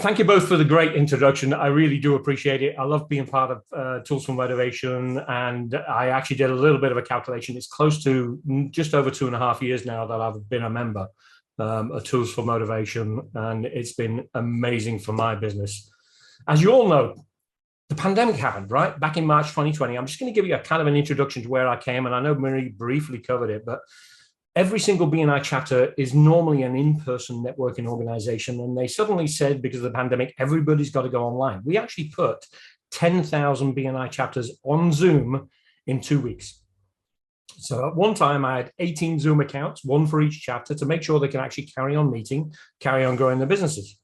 Thank you both for the great introduction. I really do appreciate it. I love being part of Tools for Motivation, and I actually did a little bit of a calculation. It's close to just over 2.5 years now that I've been a member of Tools for Motivation, and it's been amazing for my business. As you all know, the pandemic happened, right? Back in March 2020. I'm just going to give you a kind of an introduction to where I came, and I know Marie briefly covered it, but every single BNI chapter is normally an in-person networking organization. And they suddenly said, because of the pandemic, everybody's got to go online. We actually put 10,000 BNI chapters on Zoom in 2 weeks. So at one time, I had 18 Zoom accounts, one for each chapter, to make sure they can actually carry on meeting, carry on growing their businesses.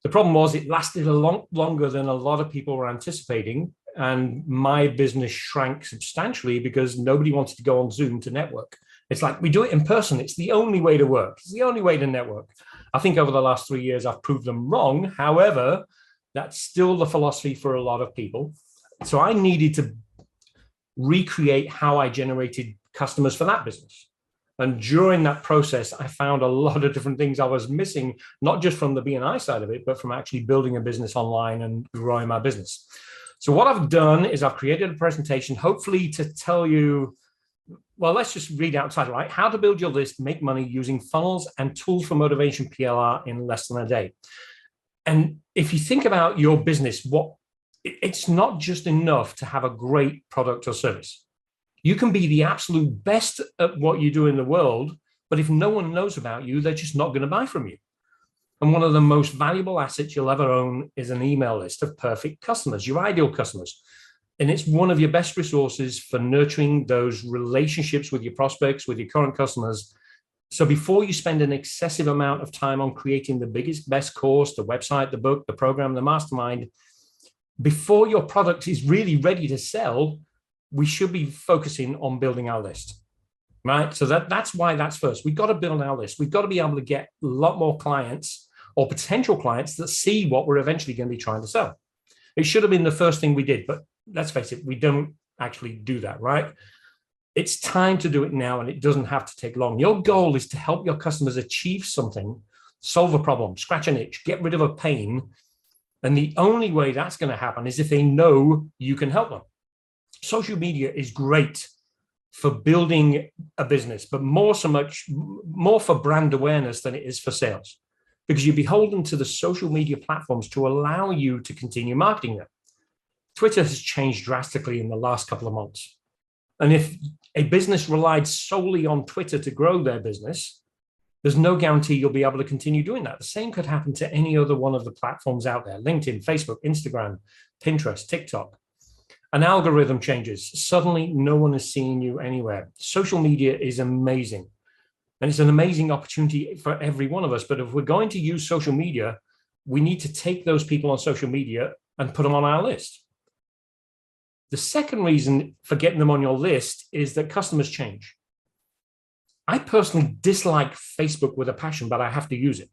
The problem was it lasted a lot longer than a lot of people were anticipating. And my business shrank substantially because nobody wanted to go on Zoom to network. It's like, we do it in person. It's the only way to work. It's the only way to network. I think over the last 3 years, I've proved them wrong. However, that's still the philosophy for a lot of people. So I needed to recreate how I generated customers for that business. And during that process, I found a lot of different things I was missing, not just from the BNI side of it, but from actually building a business online and growing my business. So what I've done is I've created a presentation, hopefully to tell you, well, let's just read outside, right? How to build your list, make money using funnels and tools for motivation PLR in less than a day. And if you think about your business, it's not just enough to have a great product or service. You can be the absolute best at what you do in the world, but if no one knows about you, they're just not going to buy from you. And one of the most valuable assets you'll ever own is an email list of perfect customers, your ideal customers. And it's one of your best resources for nurturing those relationships with your prospects, with your current customers. So before you spend an excessive amount of time on creating the biggest, best course, the website, the book, the program, the mastermind, before your product is really ready to sell, we should be focusing on building our list, right? So that's why that's first. We've got to build our list. We've got to be able to get a lot more clients or potential clients that see what we're eventually going to be trying to sell. It should have been the first thing we did, but let's face it, we don't actually do that, right? It's time to do it now, and it doesn't have to take long. Your goal is to help your customers achieve something, solve a problem, scratch an itch, get rid of a pain. And the only way that's going to happen is if they know you can help them. Social media is great for building a business, but more for brand awareness than it is for sales, because you're beholden to the social media platforms to allow you to continue marketing them. Twitter has changed drastically in the last couple of months. And if a business relied solely on Twitter to grow their business, there's no guarantee you'll be able to continue doing that. The same could happen to any other one of the platforms out there: LinkedIn, Facebook, Instagram, Pinterest, TikTok. An algorithm changes. Suddenly, no one is seeing you anywhere. Social media is amazing. And it's an amazing opportunity for every one of us. But if we're going to use social media, we need to take those people on social media and put them on our list. The second reason for getting them on your list is that customers change. I personally dislike Facebook with a passion, but I have to use it.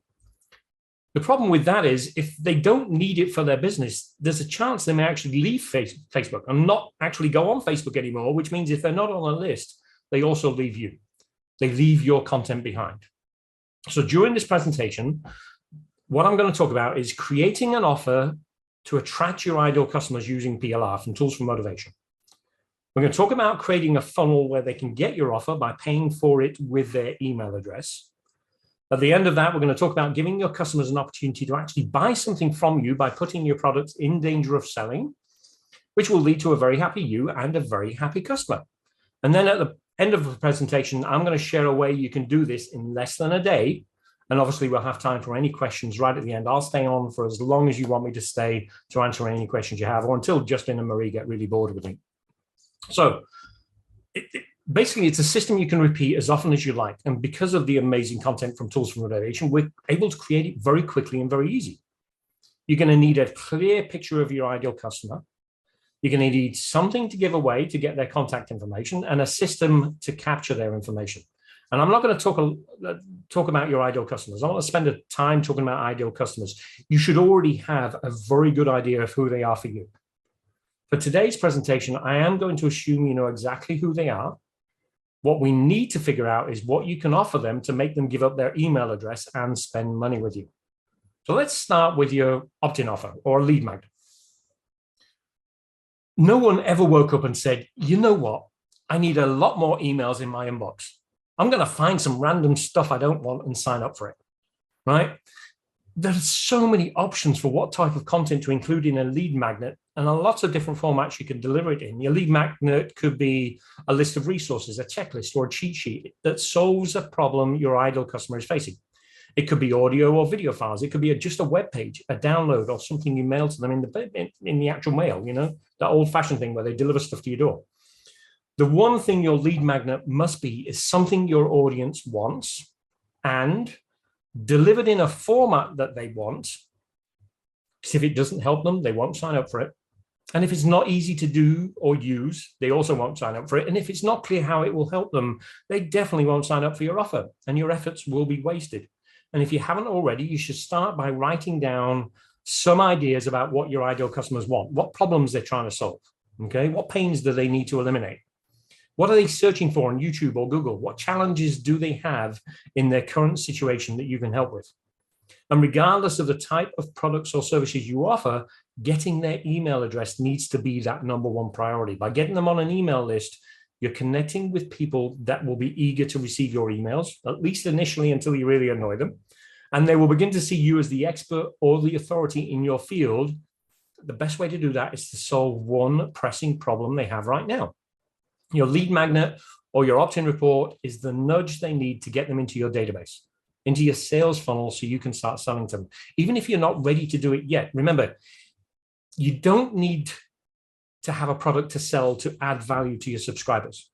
The problem with that is if they don't need it for their business, there's a chance they may actually leave Facebook and not actually go on Facebook anymore, which means if they're not on a list, they also leave you. They leave your content behind. So during this presentation, what I'm going to talk about is creating an offer to attract your ideal customers using PLR from Tools for Motivation. We're going to talk about creating a funnel where they can get your offer by paying for it with their email address. At the end of that, we're going to talk about giving your customers an opportunity to actually buy something from you by putting your products in danger of selling, which will lead to a very happy you and a very happy customer. And then at the end of the presentation, I'm going to share a way you can do this in less than a day. And obviously, we'll have time for any questions right at the end. I'll stay on for as long as you want me to stay to answer any questions you have, or until Justin and Marie get really bored with me. So basically, it's a system you can repeat as often as you like. And because of the amazing content from Tools for Motivation, we're able to create it very quickly and very easy. You're going to need a clear picture of your ideal customer. You're going to need something to give away to get their contact information, and a system to capture their information. And I'm not going to talk about your ideal customers. I want to spend a time talking about ideal customers. You should already have a very good idea of who they are for you. For today's presentation, I am going to assume you know exactly who they are. What we need to figure out is what you can offer them to make them give up their email address and spend money with you. So let's start with your opt-in offer or lead magnet. No one ever woke up and said, you know what? I need a lot more emails in my inbox. I'm going to find some random stuff I don't want and sign up for it, right? There's so many options for what type of content to include in a lead magnet, and a lot of different formats you can deliver it in. Your lead magnet could be a list of resources, a checklist, or a cheat sheet that solves a problem your ideal customer is facing. It could be audio or video files. It could be just a web page, a download, or something you mail to them in the actual mail, you know, that old-fashioned thing where they deliver stuff to your door. The one thing your lead magnet must be is something your audience wants and delivered in a format that they want. Because if it doesn't help them, they won't sign up for it. And if it's not easy to do or use, they also won't sign up for it. And if it's not clear how it will help them, they definitely won't sign up for your offer, and your efforts will be wasted. And if you haven't already, you should start by writing down some ideas about what your ideal customers want, what problems they're trying to solve, okay? What pains do they need to eliminate? What are they searching for on YouTube or Google? What challenges do they have in their current situation that you can help with? And regardless of the type of products or services you offer, getting their email address needs to be that #1 priority. By getting them on an email list, you're connecting with people that will be eager to receive your emails, at least initially until you really annoy them. And they will begin to see you as the expert or the authority in your field. The best way to do that is to solve one pressing problem they have right now. Your lead magnet or your opt-in report is the nudge they need to get them into your database, into your sales funnel, so you can start selling to them. Even if you're not ready to do it yet, remember, you don't need to have a product to sell to add value to your subscribers.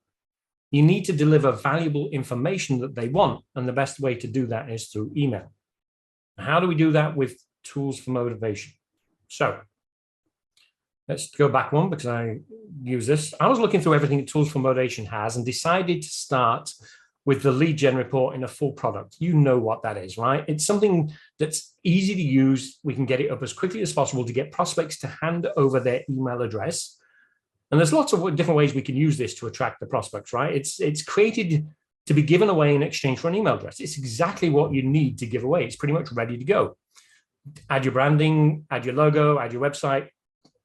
You need to deliver valuable information that they want, and the best way to do that is through email. How do we do that? With tools for motivation. So let's go back one, because I use this. I was looking through everything Tools for Motivation has and decided to start with the lead gen report in a full product. You know what that is, right? It's something that's easy to use. We can get it up as quickly as possible to get prospects to hand over their email address. And there's lots of different ways we can use this to attract the prospects, right? It's created to be given away in exchange for an email address. It's exactly what you need to give away. It's pretty much ready to go. Add your branding, add your logo, add your website,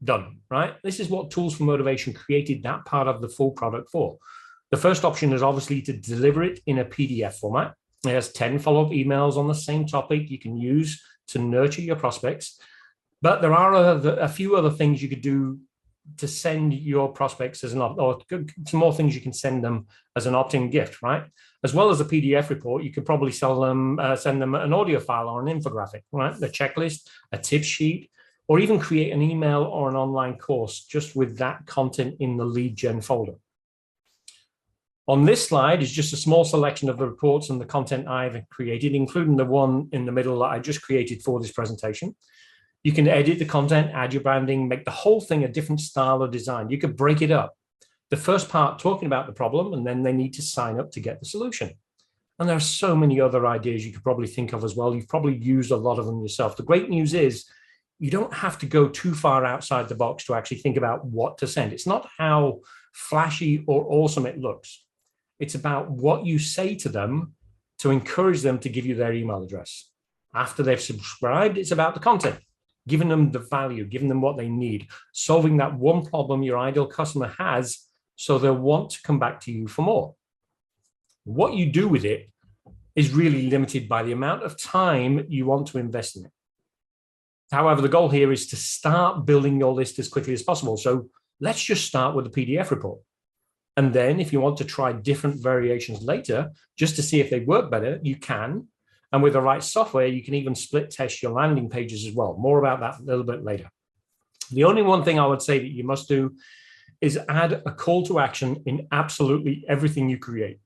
done, right? This is what Tools for Motivation created that part of the full product for. The first option is obviously to deliver it in a PDF format. It has 10 follow-up emails on the same topic you can use to nurture your prospects. But there are a few other things you could do to send your prospects as an or some more things you can send them as an opt-in gift, right? As well as a PDF report, you could probably send them an audio file or an infographic, right? A checklist, a tip sheet, or even create an email or an online course just with that content in the lead gen folder. On this slide is just a small selection of the reports and the content I've created, including the one in the middle that I just created for this presentation. You can edit the content, add your branding, make the whole thing a different style or design. You could break it up. The first part talking about the problem, and then they need to sign up to get the solution. And there are so many other ideas you could probably think of as well. You've probably used a lot of them yourself. The great news is you don't have to go too far outside the box to actually think about what to send. It's not how flashy or awesome it looks. It's about what you say to them to encourage them to give you their email address. After they've subscribed, it's about the content, giving them the value, giving them what they need, solving that one problem your ideal customer has so they'll want to come back to you for more. What you do with it is really limited by the amount of time you want to invest in it. However, the goal here is to start building your list as quickly as possible. So let's just start with a PDF report. And then if you want to try different variations later, just to see if they work better, you can. And with the right software, you can even split test your landing pages as well. More about that a little bit later. The only one thing I would say that you must do is add a call to action in absolutely everything you create.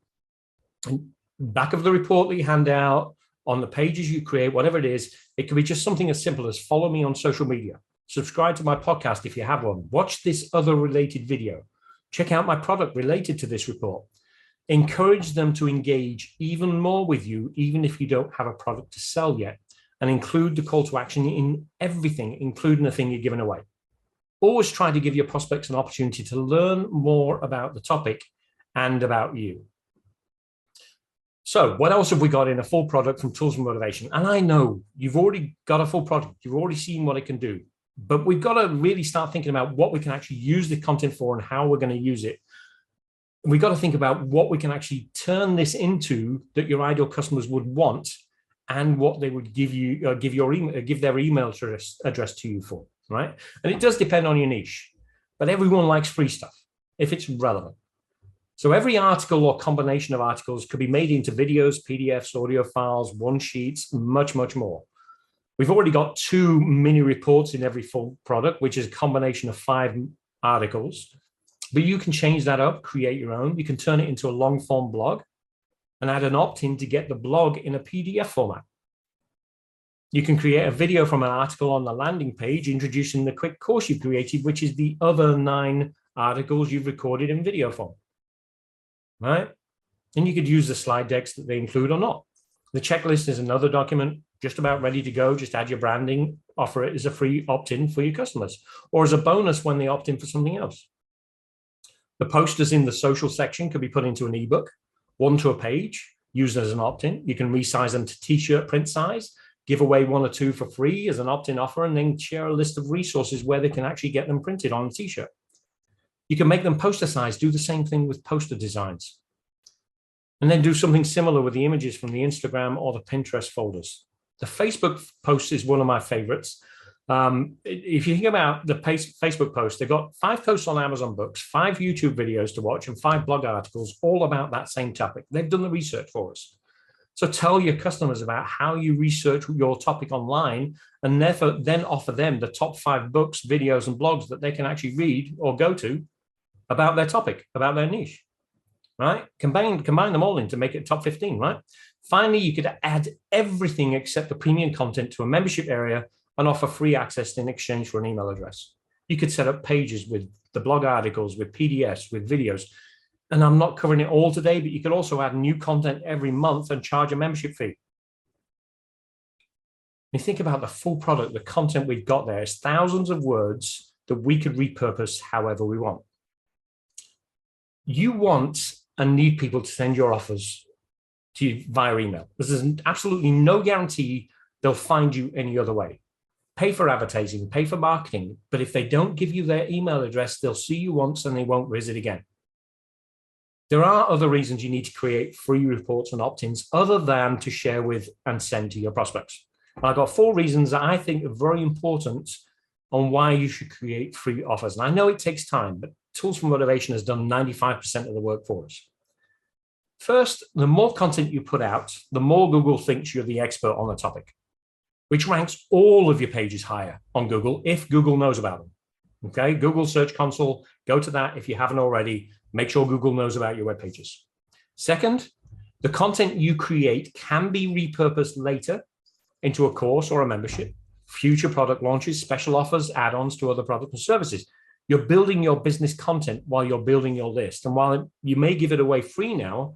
And back of the report that you hand out, on the pages you create, whatever it is, it could be just something as simple as follow me on social media, subscribe to my podcast if you have one, watch this other related video, check out my product related to this report. Encourage them to engage even more with you, even if you don't have a product to sell yet, and include the call to action in everything, including the thing you're giving away. Always try to give your prospects an opportunity to learn more about the topic and about you. So what else have we got in a full product from Tools for Motivation? And I know you've already got a full product. You've already seen what it can do. But we've got to really start thinking about what we can actually use the content for and how we're going to use it. We've got to think about what we can actually turn this into that your ideal customers would want and what they would give you, give their email address to you for, right? And it does depend on your niche, but everyone likes free stuff if it's relevant. So every article or combination of articles could be made into videos, PDFs, audio files, one sheets, much, much more. We've already got 2 mini reports in every full product, which is a combination of 5 articles. But you can change that up, create your own. You can turn it into a long form blog and add an opt-in to get the blog in a PDF format. You can create a video from an article on the landing page, introducing the quick course you've created, which is the other 9 articles you've recorded in video form, right? And you could use the slide decks that they include or not. The checklist is another document just about ready to go. Just add your branding, offer it as a free opt-in for your customers or as a bonus when they opt in for something else. The posters in the social section could be put into an ebook, 1 to a page, used as an opt-in. You can resize them to t-shirt print size, give away 1 or 2 for free as an opt-in offer, and then share a list of resources where they can actually get them printed on a t-shirt. You can make them poster size, do the same thing with poster designs. And then do something similar with the images from the Instagram or the Pinterest folders. The Facebook post is one of my favorites. If you think about the Facebook post, they've got 5 posts on Amazon Books, 5 YouTube videos to watch, and 5 blog articles all about that same topic. They've done the research for us. So tell your customers about how you research your topic online and therefore then offer them the top 5 books, videos, and blogs that they can actually read or go to about their topic, about their niche, right? Combine them all in to make it top 15, right? Finally, you could add everything except the premium content to a membership area and offer free access in exchange for an email address. You could set up pages with the blog articles, with PDFs, with videos. And I'm not covering it all today, but you could also add new content every month and charge a membership fee. You think about the full product, the content we've got there is thousands of words that we could repurpose however we want. You want and need people to send your offers to you via email. There's absolutely no guarantee they'll find you any other way. Pay for advertising, pay for marketing, but if they don't give you their email address, they'll see you once and they won't visit again. There are other reasons you need to create free reports and opt-ins other than to share with and send to your prospects. I've got 4 reasons that I think are very important on why you should create free offers. And I know it takes time, but Tools for Motivation has done 95% of the work for us. First, the more content you put out, the more Google thinks you're the expert on the topic, which ranks all of your pages higher on Google if Google knows about them. Okay, Google Search Console, go to that if you haven't already. Make sure Google knows about your web pages. Second, the content you create can be repurposed later into a course or a membership, future product launches, special offers, add-ons to other products and services. You're building your business content while you're building your list. And while you may give it away free now,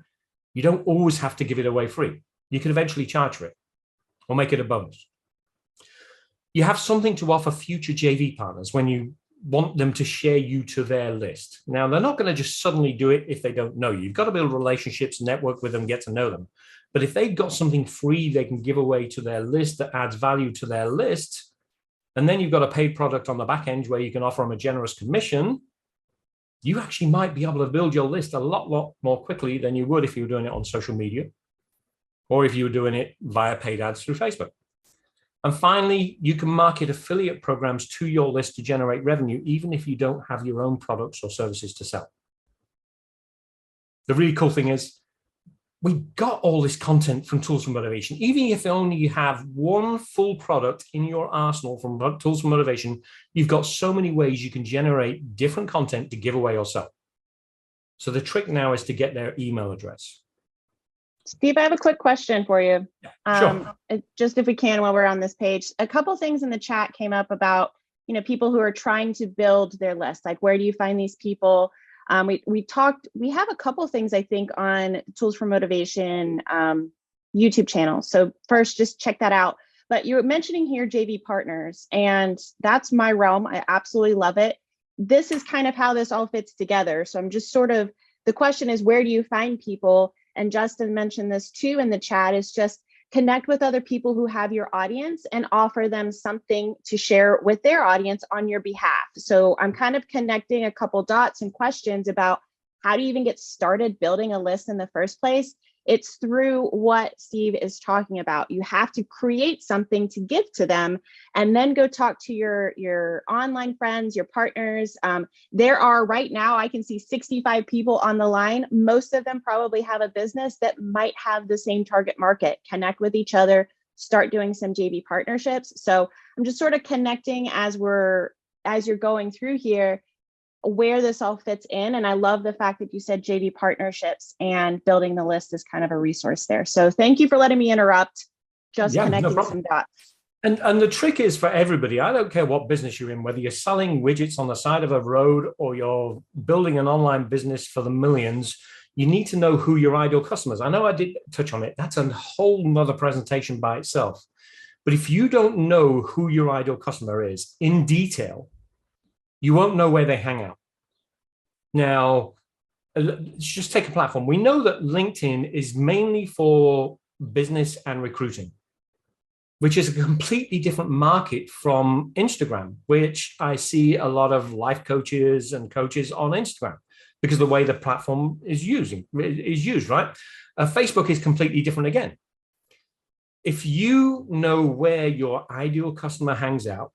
you don't always have to give it away free. You can eventually charge for it or make it a bonus. You have something to offer future JV partners when you want them to share you to their list. Now, they're not going to just suddenly do it if they don't know you. You've got to build relationships, network with them, get to know them. But if they've got something free they can give away to their list that adds value to their list, and then you've got a paid product on the back end where you can offer them a generous commission, you actually might be able to build your list a lot more quickly than you would if you were doing it on social media or if you were doing it via paid ads through Facebook. And finally, you can market affiliate programs to your list to generate revenue, even if you don't have your own products or services to sell. The really cool thing is we got all this content from Tools for Motivation. Even if only you have one full product in your arsenal from Tools for Motivation, you've got so many ways you can generate different content to give away or sell. So the trick now is to get their email address. Steve, I have a quick question for you. Sure. Just if we can, while we're on this page, a couple things in the chat came up about, people who are trying to build their list. Like, where do you find these people? We have a couple things, I think, on Tools for Motivation YouTube channel. So first, just check that out. But you were mentioning here JV partners, and that's my realm. I absolutely love it. This is kind of how this all fits together. So I'm just the question is, where do you find people? and Justin mentioned this too in the chat, is just connect with other people who have your audience and offer them something to share with their audience on your behalf. So I'm kind of connecting a couple dots and questions about how do you even get started building a list in the first place? It's through what Steve is talking about. You have to create something to give to them and then go talk to your online friends, your partners. There are right now, I can see 65 people on the line. Most of them probably have a business that might have the same target market. Connect with each other, start doing some JV partnerships. So I'm just sort of connecting as you're going through here, where this all fits in. And I love the fact that you said JV partnerships and building the list is kind of a resource there. So thank you for letting me interrupt, just connecting some dots. And the trick is for everybody, I don't care what business you're in, whether you're selling widgets on the side of a road or you're building an online business for the millions, you need to know who your ideal customers. I know I did touch on it. That's a whole nother presentation by itself. But if you don't know who your ideal customer is in detail, you won't know where they hang out. Now, let's just take a platform. We know that LinkedIn is mainly for business and recruiting, which is a completely different market from Instagram, which I see a lot of life coaches and coaches on Instagram because the way the platform is used, right? Facebook is completely different again. If you know where your ideal customer hangs out,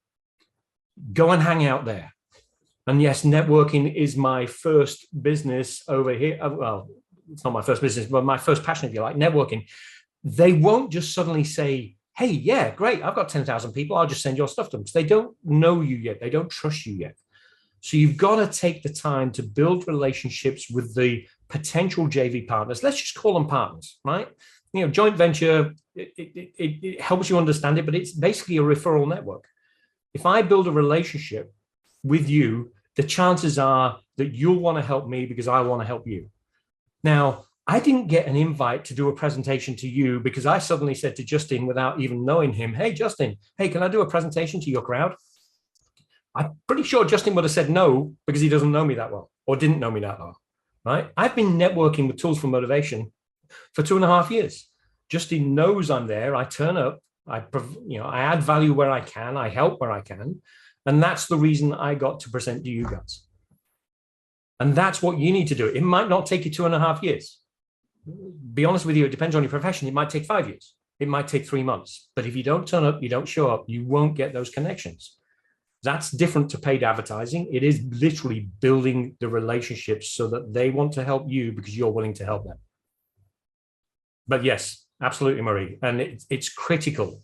go and hang out there. And yes, networking is my first business over here. Well, it's not my first business, but my first passion, if you like, networking. They won't just suddenly say, hey, yeah, great, I've got 10,000 people, I'll just send your stuff to them. Because they don't know you yet. They don't trust you yet. So you've got to take the time to build relationships with the potential JV partners. Let's just call them partners, right? You know, joint venture, it helps you understand it, but it's basically a referral network. If I build a relationship with you, the chances are that you'll want to help me because I want to help you. Now, I didn't get an invite to do a presentation to you because I suddenly said to Justin without even knowing him, hey, Justin, hey, can I do a presentation to your crowd? I'm pretty sure Justin would have said no because he doesn't know me that well or didn't know me that well, right? I've been networking with Tools for Motivation for 2.5 years. Justin knows I'm there. I turn up. I add value where I can. I help where I can. And that's the reason I got to present to you guys. And that's what you need to do. It might not take you 2.5 years. Be honest with you, it depends on your profession. It might take 5 years. It might take 3 months. But if you don't turn up, you don't show up, you won't get those connections. That's different to paid advertising. It is literally building the relationships so that they want to help you because you're willing to help them. But yes, absolutely, Marie. And it's critical.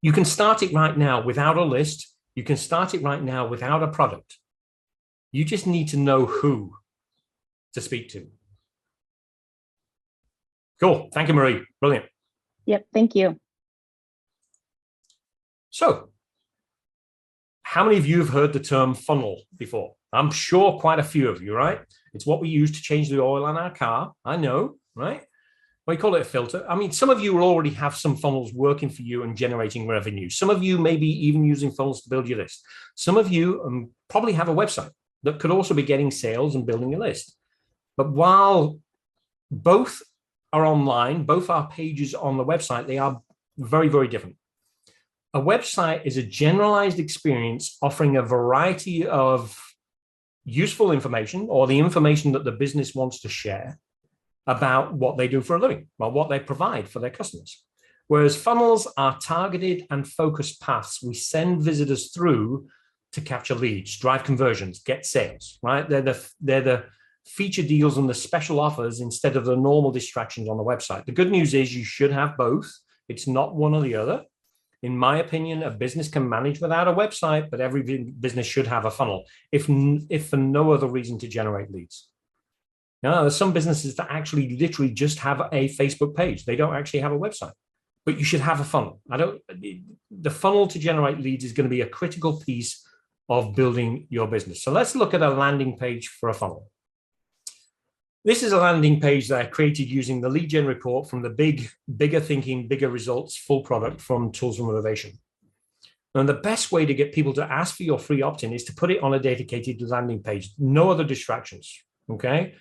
You can start it right now without a list. You can start it right now without a product. You just need to know who to speak to. Cool. Thank you, Marie. Brilliant. Yep. Thank you. So, how many of you have heard the term funnel before? I'm sure quite a few of you, right? It's what we use to change the oil on our car. I know, right? We call it a filter. I mean, some of you will already have some funnels working for you and generating revenue. Some of you may be even using funnels to build your list. Some of you probably have a website that could also be getting sales and building a list. But while both are online, both are pages on the website, they are very, very different. A website is a generalized experience offering a variety of useful information or the information that the business wants to share about what they do for a living, or what they provide for their customers. Whereas funnels are targeted and focused paths we send visitors through to capture leads, drive conversions, get sales, right? They're the feature deals and the special offers instead of the normal distractions on the website. The good news is you should have both. It's not one or the other. In my opinion, a business can manage without a website, but every business should have a funnel, if for no other reason to generate leads. Now, there's some businesses that actually literally just have a Facebook page. They don't actually have a website, but you should have a funnel. The funnel to generate leads is going to be a critical piece of building your business. So let's look at a landing page for a funnel. This is a landing page that I created using the lead gen report from the bigger thinking, bigger results, full product from Tools for Motivation. And the best way to get people to ask for your free opt-in is to put it on a dedicated landing page. No other distractions, okay?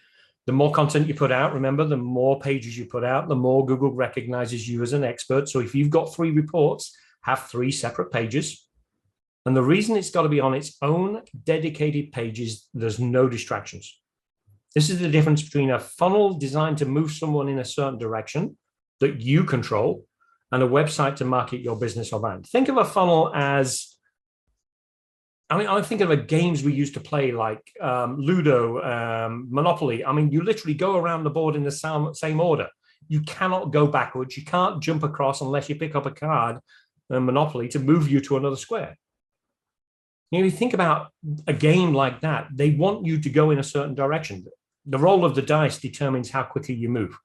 The more content you put out, remember, the more pages you put out, the more Google recognizes you as an expert. So if you've got 3 reports, have 3 separate pages. And the reason it's got to be on its own dedicated pages, there's no distractions. This is the difference between a funnel designed to move someone in a certain direction that you control and a website to market your business or brand. Think of a funnel as, I'm thinking of games we used to play like Ludo, Monopoly. I mean, you literally go around the board in the same order. You cannot go backwards. You can't jump across unless you pick up a card, Monopoly, to move you to another square. You know, you think about a game like that, they want you to go in a certain direction. The roll of the dice determines how quickly you move.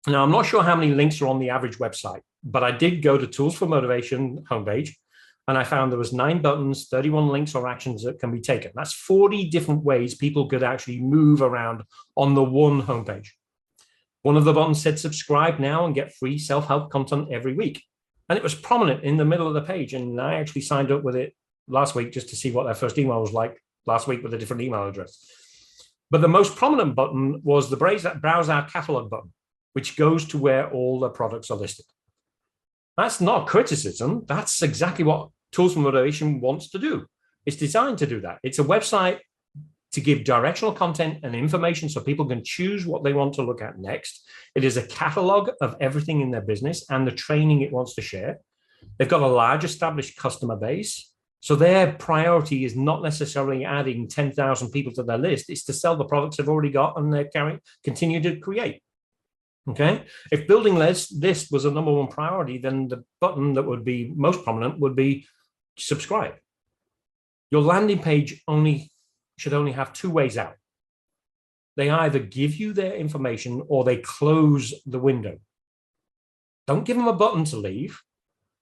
Now, I'm not sure how many links are on the average website, but I did go to Tools for Motivation homepage, and I found there was 9 buttons, 31 links or actions that can be taken. That's 40 different ways people could actually move around on the one homepage. One of the buttons said subscribe now and get free self-help content every week. And it was prominent in the middle of the page. And I actually signed up with it last week just to see what their first email was like last week with a different email address. But the most prominent button was the Browse Our Catalog button, which goes to where all the products are listed. That's not criticism. That's exactly what Tools for Motivation wants to do. It's designed to do that. It's a website to give directional content and information so people can choose what they want to look at next. It is a catalog of everything in their business and the training it wants to share. They've got a large established customer base. So their priority is not necessarily adding 10,000 people to their list. It's to sell the products they've already got and they continue to create. Okay. If building this was a number 1 priority, then the button that would be most prominent would be subscribe. Your landing page should only have 2 ways out. They either give you their information or they close the window. Don't give them a button to leave.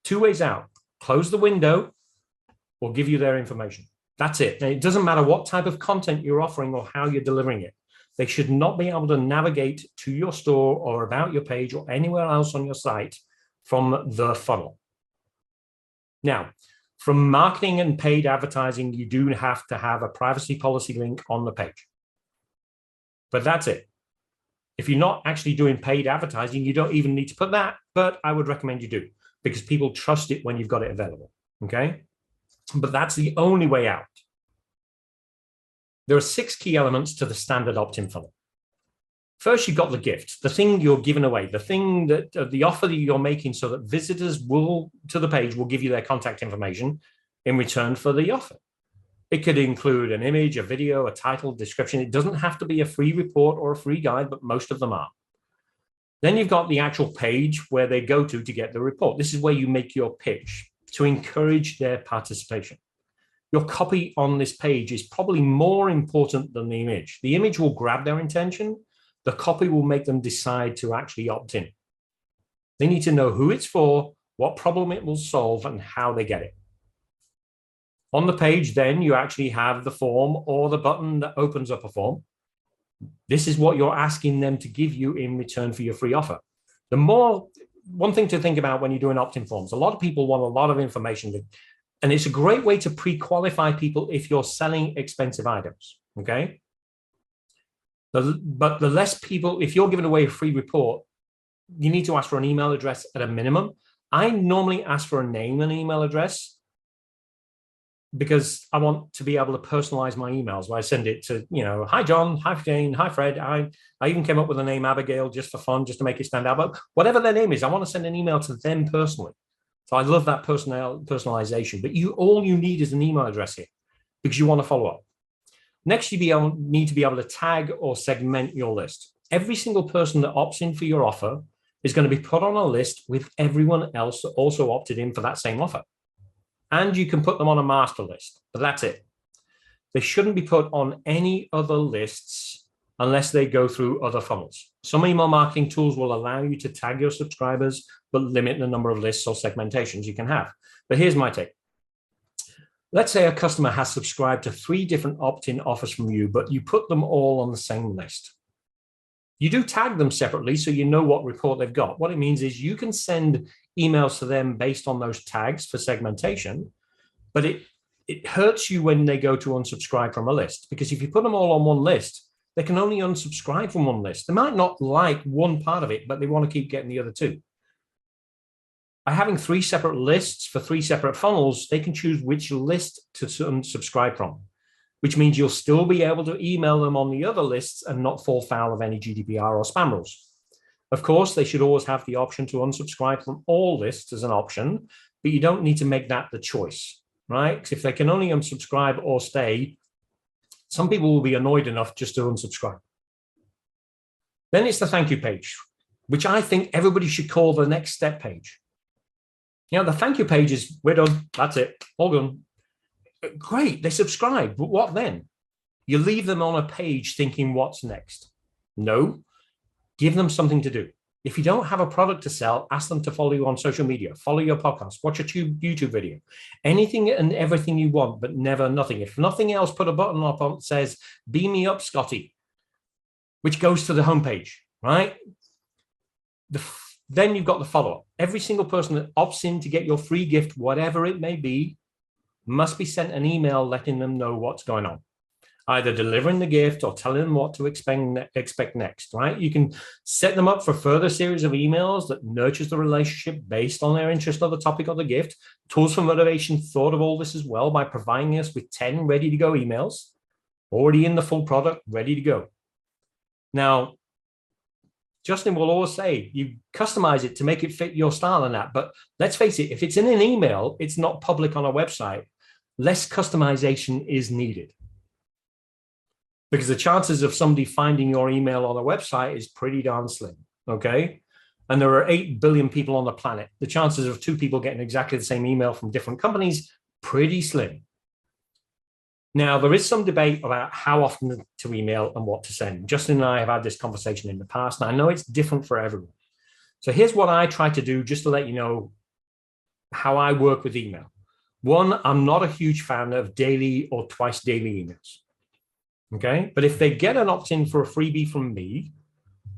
2 ways out. Close the window or give you their information. That's it. And it doesn't matter what type of content you're offering or how you're delivering it. They should not be able to navigate to your store or about your page or anywhere else on your site from the funnel. Now, from marketing and paid advertising, you do have to have a privacy policy link on the page. But that's it. If you're not actually doing paid advertising, you don't even need to put that, but I would recommend you do because people trust it when you've got it available, okay? But that's the only way out. There are 6 key elements to the standard opt-in funnel. First, you've got the gift, the thing you're giving away, the thing that the offer that you're making so that visitors to the page will give you their contact information in return for the offer. It could include an image, a video, a title, description. It doesn't have to be a free report or a free guide, but most of them are. Then you've got the actual page where they go to get the report. This is where you make your pitch to encourage their participation. Your copy on this page is probably more important than the image. The image will grab their attention. The copy will make them decide to actually opt in. They need to know who it's for, what problem it will solve, and how they get it. On the page, then, you actually have the form or the button that opens up a form. This is what you're asking them to give you in return for your free offer. One thing to think about when you're doing opt-in forms, a lot of people want a lot of information, and it's a great way to pre-qualify people if you're selling expensive items, okay? But the less people, if you're giving away a free report, you need to ask for an email address at a minimum. I normally ask for a name and email address because I want to be able to personalize my emails. I send it to, hi, John, hi, Jane, hi, Fred. I even came up with the name Abigail just for fun, just to make it stand out. But whatever their name is, I want to send an email to them personally. So I love that personalization. But all you need is an email address here because you want to follow up. Next, you need to be able to tag or segment your list. Every single person that opts in for your offer is going to be put on a list with everyone else that also opted in for that same offer. And you can put them on a master list, but that's it. They shouldn't be put on any other lists unless they go through other funnels. Some email marketing tools will allow you to tag your subscribers, but limit the number of lists or segmentations you can have. But here's my take. Let's say a customer has subscribed to 3 different opt-in offers from you, but you put them all on the same list. You do tag them separately so you know what report they've got. What it means is you can send emails to them based on those tags for segmentation, but it hurts you when they go to unsubscribe from a list, because if you put them all on one list, they can only unsubscribe from one list. They might not like one part of it, but they want to keep getting the other two. By having 3 separate lists for 3 separate funnels, they can choose which list to unsubscribe from, which means you'll still be able to email them on the other lists and not fall foul of any GDPR or spam rules. Of course, they should always have the option to unsubscribe from all lists as an option, but you don't need to make that the choice, right? Because if they can only unsubscribe or stay, some people will be annoyed enough just to unsubscribe. Then it's the thank you page, which I think everybody should call the next step page. You know, the thank you page is, we're done, that's it, all done. Great, they subscribe, but what then? You leave them on a page thinking, what's next? No, give them something to do. If you don't have a product to sell, ask them to follow you on social media, follow your podcast, watch a YouTube video, anything and everything you want, but never nothing. If nothing else, put a button up on that says, beam me up, Scotty, which goes to the homepage, right? Then you've got the follow-up. Every single person that opts in to get your free gift, whatever it may be, must be sent an email letting them know what's going on, either delivering the gift or telling them what to expect next, right? You can set them up for further series of emails that nurtures the relationship based on their interest or the topic of the gift. Tools for Motivation thought of all this as well by providing us with 10 ready-to-go emails, already in the full product, ready to go. Now, Justin will always say, you customize it to make it fit your style and that. But let's face it, if it's in an email, it's not public on a website. Less customization is needed. Because the chances of somebody finding your email on a website is pretty darn slim, okay? And there are 8 billion people on the planet. The chances of 2 people getting exactly the same email from different companies, pretty slim. Now, there is some debate about how often to email and what to send. Justin and I have had this conversation in the past, and I know it's different for everyone. So here's what I try to do just to let you know how I work with email. One, I'm not a huge fan of daily or twice daily emails. Okay, but if they get an opt-in for a freebie from me,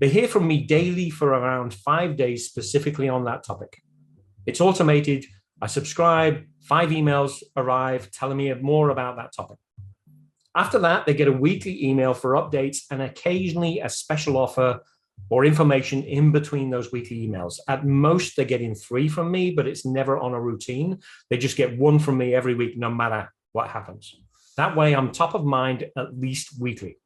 they hear from me daily for around 5 days specifically on that topic. It's automated. I subscribe, 5 emails arrive telling me more about that topic. After that, they get a weekly email for updates and occasionally a special offer or information in between those weekly emails. At most, they're getting 3 from me, but it's never on a routine. They just get 1 from me every week, no matter what happens. That way, I'm top of mind at least weekly.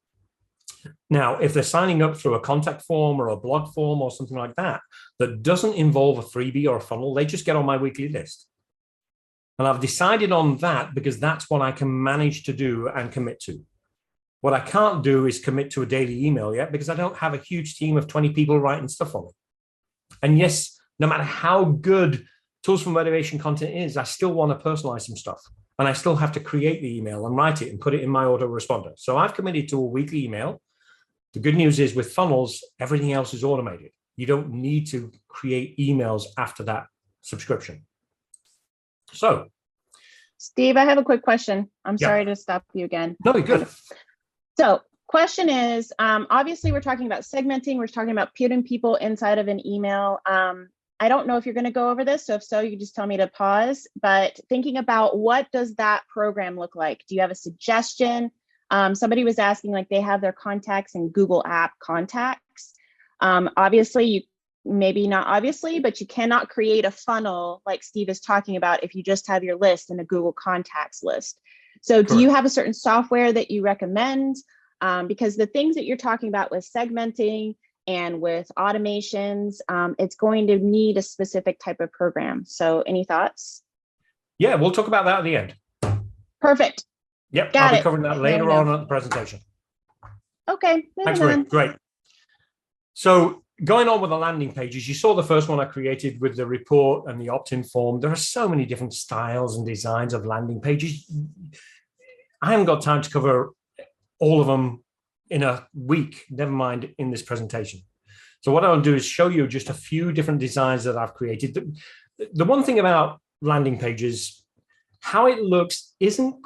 Now, if they're signing up through a contact form or a blog form or something like that, that doesn't involve a freebie or a funnel, they just get on my weekly list. And I've decided on that because that's what I can manage to do and commit to. What I can't do is commit to a daily email yet because I don't have a huge team of 20 people writing stuff on it. And yes, no matter how good Tools for Motivation content is, I still want to personalize some stuff. And I still have to create the email and write it and put it in my autoresponder. So I've committed to a weekly email. The good news is with funnels, everything else is automated. You don't need to create emails after that subscription. So, Steve, I have a quick question. I'm sorry to stop you again. No, you're good. So, question is, obviously we're talking about segmenting. We're talking about putting people inside of an email. I don't know if you're going to go over this. So if so, you can just tell me to pause. But thinking about what does that program look like? Do you have a suggestion? Somebody was asking, like they have their contacts in Google App Contacts. Obviously, you maybe not obviously, but you cannot create a funnel like Steve is talking about if you just have your list in a Google Contacts list. So do you have a certain software that you recommend? Because the things that you're talking about with segmenting and with automations, it's going to need a specific type of program. So any thoughts? Yeah, we'll talk about that at the end. Perfect. Yep, I'll be covering that later on at the presentation. Okay. Thanks, Marie. Great. So going on with the landing pages, you saw the first one I created with the report and the opt-in form. There are so many different styles and designs of landing pages. I haven't got time to cover all of them in a week, never mind in this presentation. So what I'll do is show you just a few different designs that I've created. The one thing about landing pages, how it looks isn't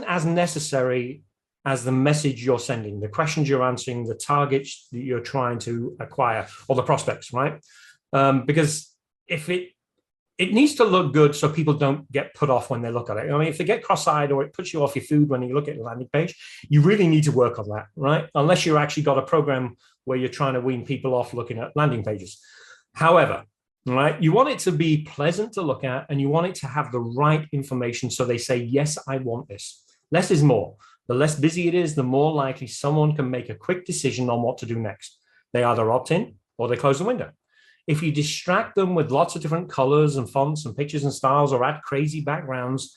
as necessary as the message you're sending, the questions you're answering, the targets that you're trying to acquire, or the prospects, right? Because if it needs to look good so people don't get put off when they look at it. I mean, if they get cross-eyed or it puts you off your food when you look at the landing page, you really need to work on that, right? Unless you've actually got a program where you're trying to wean people off looking at landing pages. However, right, you want it to be pleasant to look at, and you want it to have the right information so they say, yes, I want this. Less is more. The less busy it is, the more likely someone can make a quick decision on what to do next. They either opt in or they close the window. If you distract them with lots of different colors and fonts and pictures and styles or add crazy backgrounds,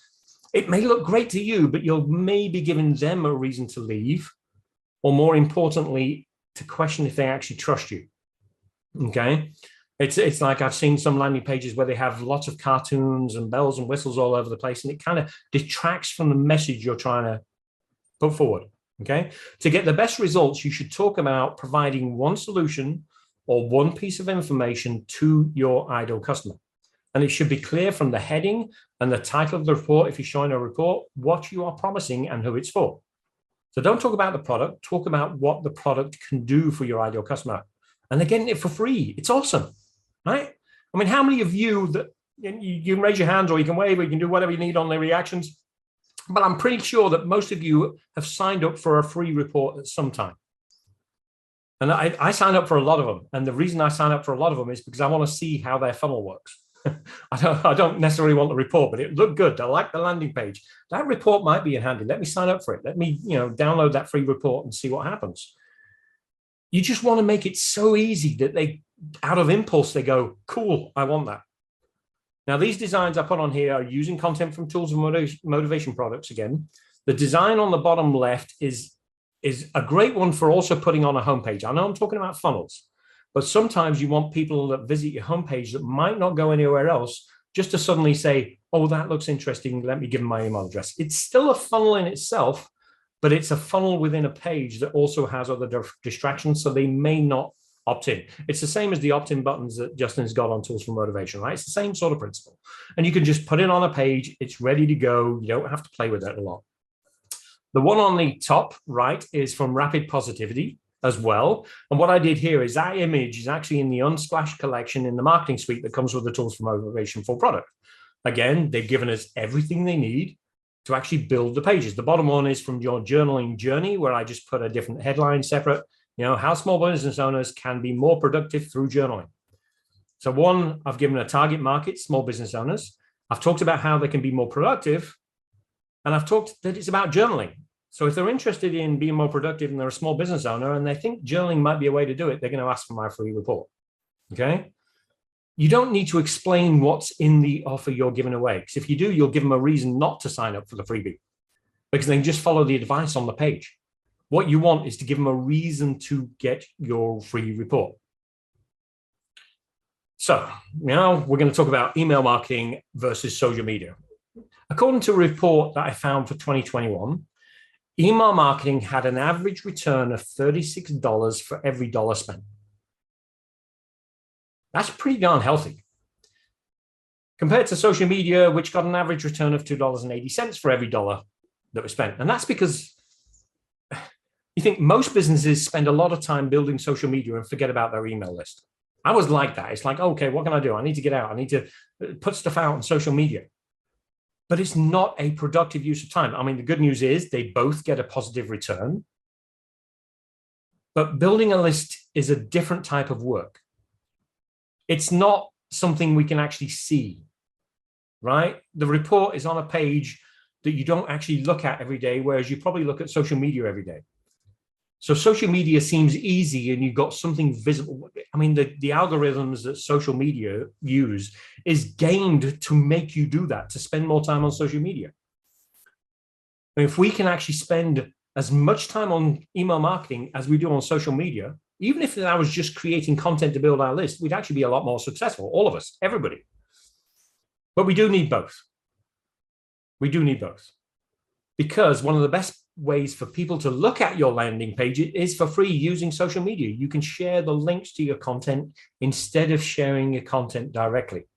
it may look great to you, but you'll maybe giving them a reason to leave, or more importantly, to question if they actually trust you. Okay. It's like I've seen some landing pages where they have lots of cartoons and bells and whistles all over the place, and it kind of detracts from the message you're trying to put forward. Okay. To get the best results, you should talk about providing one solution or one piece of information to your ideal customer. And it should be clear from the heading and the title of the report, if you're showing a report, what you are promising and who it's for. So don't talk about the product, talk about what the product can do for your ideal customer. And they're getting it for free. It's awesome, right? I mean, how many of you that you can raise your hands or you can wave or you can do whatever you need on the reactions, but I'm pretty sure that most of you have signed up for a free report at some time. And I signed up for a lot of them. And the reason I sign up for a lot of them is because I want to see how their funnel works. I don't necessarily want the report, but it looked good. I like the landing page. That report might be handy. Let me sign up for it. Let me, download that free report and see what happens. You just want to make it so easy that they, out of impulse, they go, cool, I want that. Now, these designs I put on here are using content from Tools and Motivation Products again. The design on the bottom left is a great one for also putting on a homepage. I know I'm talking about funnels, but sometimes you want people that visit your homepage that might not go anywhere else just to suddenly say, oh, that looks interesting. Let me give them my email address. It's still a funnel in itself, but it's a funnel within a page that also has other distractions, so they may not opt in. It's the same as the opt-in buttons that Justin's got on Tools for Motivation, right? It's the same sort of principle. And you can just put it on a page. It's ready to go. You don't have to play with it a lot. The one on the top right is from Rapid Positivity as well. And what I did here is that image is actually in the Unsplash collection in the marketing suite that comes with the Tools for Motivation full product. Again, they've given us everything they need to actually build the pages. The bottom one is from your journaling journey, where I just put a different headline separate, how small business owners can be more productive through journaling. So one, I've given a target market, small business owners. I've talked about how they can be more productive. And I've talked that it's about journaling. So if they're interested in being more productive and they're a small business owner and they think journaling might be a way to do it, they're going to ask for my free report. Okay. You don't need to explain what's in the offer you're giving away. Because if you do, you'll give them a reason not to sign up for the freebie, because they can just follow the advice on the page. What you want is to give them a reason to get your free report. So now we're going to talk about email marketing versus social media. According to a report that I found for 2021, email marketing had an average return of $36 for every dollar spent. That's pretty darn healthy. Compared to social media, which got an average return of $2.80 for every dollar that was spent. And that's because you think most businesses spend a lot of time building social media and forget about their email list. I was like that. It's like, okay, what can I do? I need to get out. I need to put stuff out on social media. But it's not a productive use of time. I mean, the good news is they both get a positive return. But building a list is a different type of work. It's not something we can actually see, right? The report is on a page that you don't actually look at every day, whereas you probably look at social media every day. So social media seems easy and you've got something visible. I mean, the algorithms that social media use is gamed to make you do that, to spend more time on social media. And if we can actually spend as much time on email marketing as we do on social media, even if I was just creating content to build our list, we'd actually be a lot more successful, all of us, everybody. But we do need both. We do need both. Because one of the best ways for people to look at your landing page is for free using social media. You can share the links to your content instead of sharing your content directly.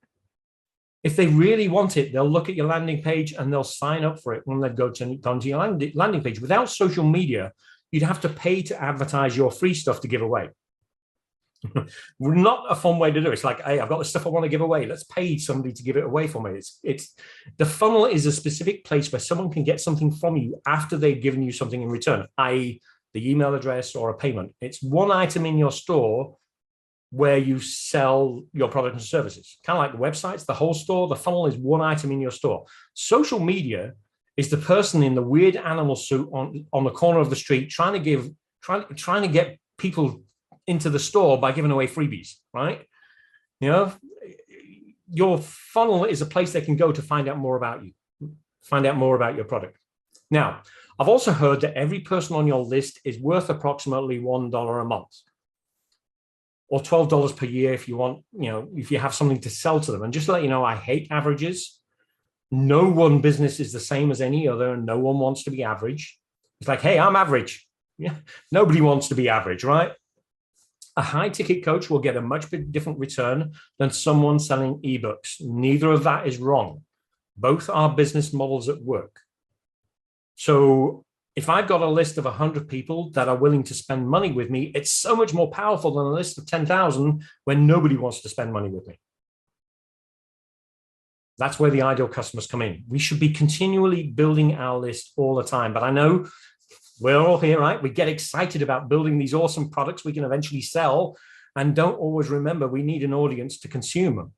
If they really want it, they'll look at your landing page and they'll sign up for it when they go to your landing page. Without social media, you'd have to pay to advertise your free stuff to give away. Not a fun way to do it. It's like, hey, I've got the stuff I want to give away. Let's pay somebody to give it away for me. It's the funnel is a specific place where someone can get something from you after they've given you something in return, i.e., the email address or a payment. It's one item in your store where you sell your product and services. Kind of like the websites, the whole store. The funnel is one item in your store. Social media is the person in the weird animal suit on the corner of the street trying to get people into the store by giving away freebies, right? You know, your funnel is a place they can go to find out more about you, find out more about your product. Now, I've also heard that every person on your list is worth approximately $1 a month or $12 per year if you want, you know, if you have something to sell to them. And just to let you know, I hate averages. No one business is the same as any other, and no one wants to be average. It's like, hey, I'm average. Yeah, nobody wants to be average, right? A high ticket coach will get a much different return than someone selling ebooks. Neither of that is wrong. Both are business models at work. So if I've got a list of 100 people that are willing to spend money with me, it's so much more powerful than a list of 10,000 when nobody wants to spend money with me. That's where the ideal customers come in. We should be continually building our list all the time. But I know we're all here, right? We get excited about building these awesome products we can eventually sell and don't always remember we need an audience to consume them.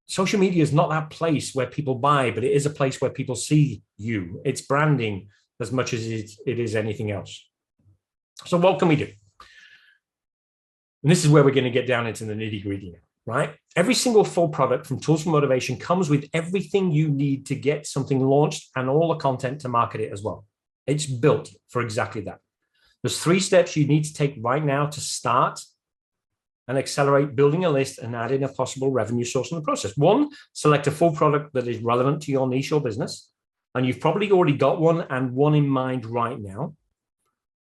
Social media is not that place where people buy, but it is a place where people see you. It's branding as much as it is anything else. So what can we do? And this is where we're going to get down into the nitty-gritty now, right? Every single full product from Tools for Motivation comes with everything you need to get something launched and all the content to market it as well. It's built for exactly that. There's 3 steps you need to take right now to start and accelerate building a list and adding a possible revenue source in the process. 1, select a full product that is relevant to your niche or business. And you've probably already got one and one in mind right now.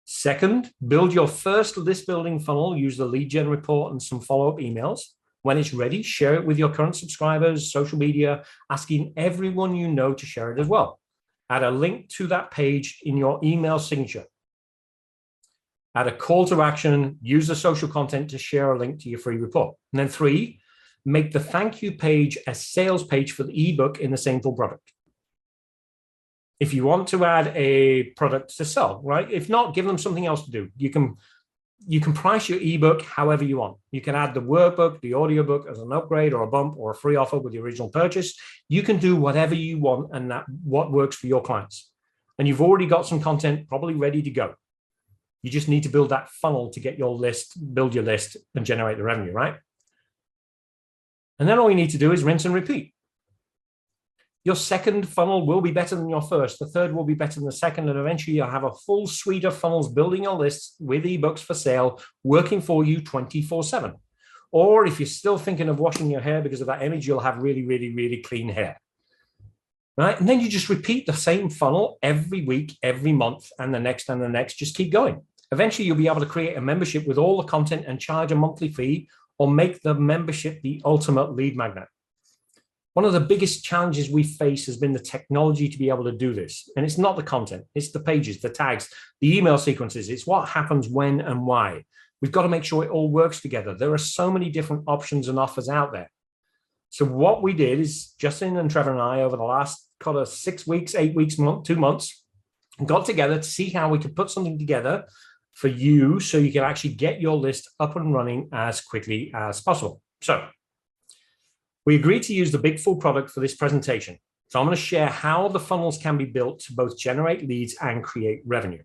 2nd, build your first list building funnel. Use the lead gen report and some follow-up emails. When it's ready, share it with your current subscribers, social media, asking everyone you know to share it as well. Add a link to that page in your email signature. Add a call to action, use the social content to share a link to your free report. And then 3, make the thank you page a sales page for the ebook in the same full product. If you want to add a product to sell, right? If not, give them something else to do. You can price your ebook however you want. You can add the workbook, the audiobook as an upgrade or a bump or a free offer with the original purchase. You can do whatever you want and that what works for your clients. And you've already got some content probably ready to go. You just need to build that funnel to get your list, build your list and generate the revenue, right? And then all you need to do is rinse and repeat. Your second funnel will be better than your first. The third will be better than the second. And eventually you'll have a full suite of funnels building your list with ebooks for sale, working for you 24/7. Or if you're still thinking of washing your hair because of that image, you'll have really, really, really clean hair. Right? And then you just repeat the same funnel every week, every month, and the next, just keep going. Eventually, you'll be able to create a membership with all the content and charge a monthly fee or make the membership the ultimate lead magnet. One of the biggest challenges we face has been the technology to be able to do this. And it's not the content, it's the pages, the tags, the email sequences. It's what happens when and why. We've got to make sure it all works together. There are so many different options and offers out there. So what we did is Justin and Trevor and I over the last 6 weeks, 8 weeks, 2 months, got together to see how we could put something together for you so you can actually get your list up and running as quickly as possible. So we agreed to use the big full product for this presentation. So I'm going to share how the funnels can be built to both generate leads and create revenue.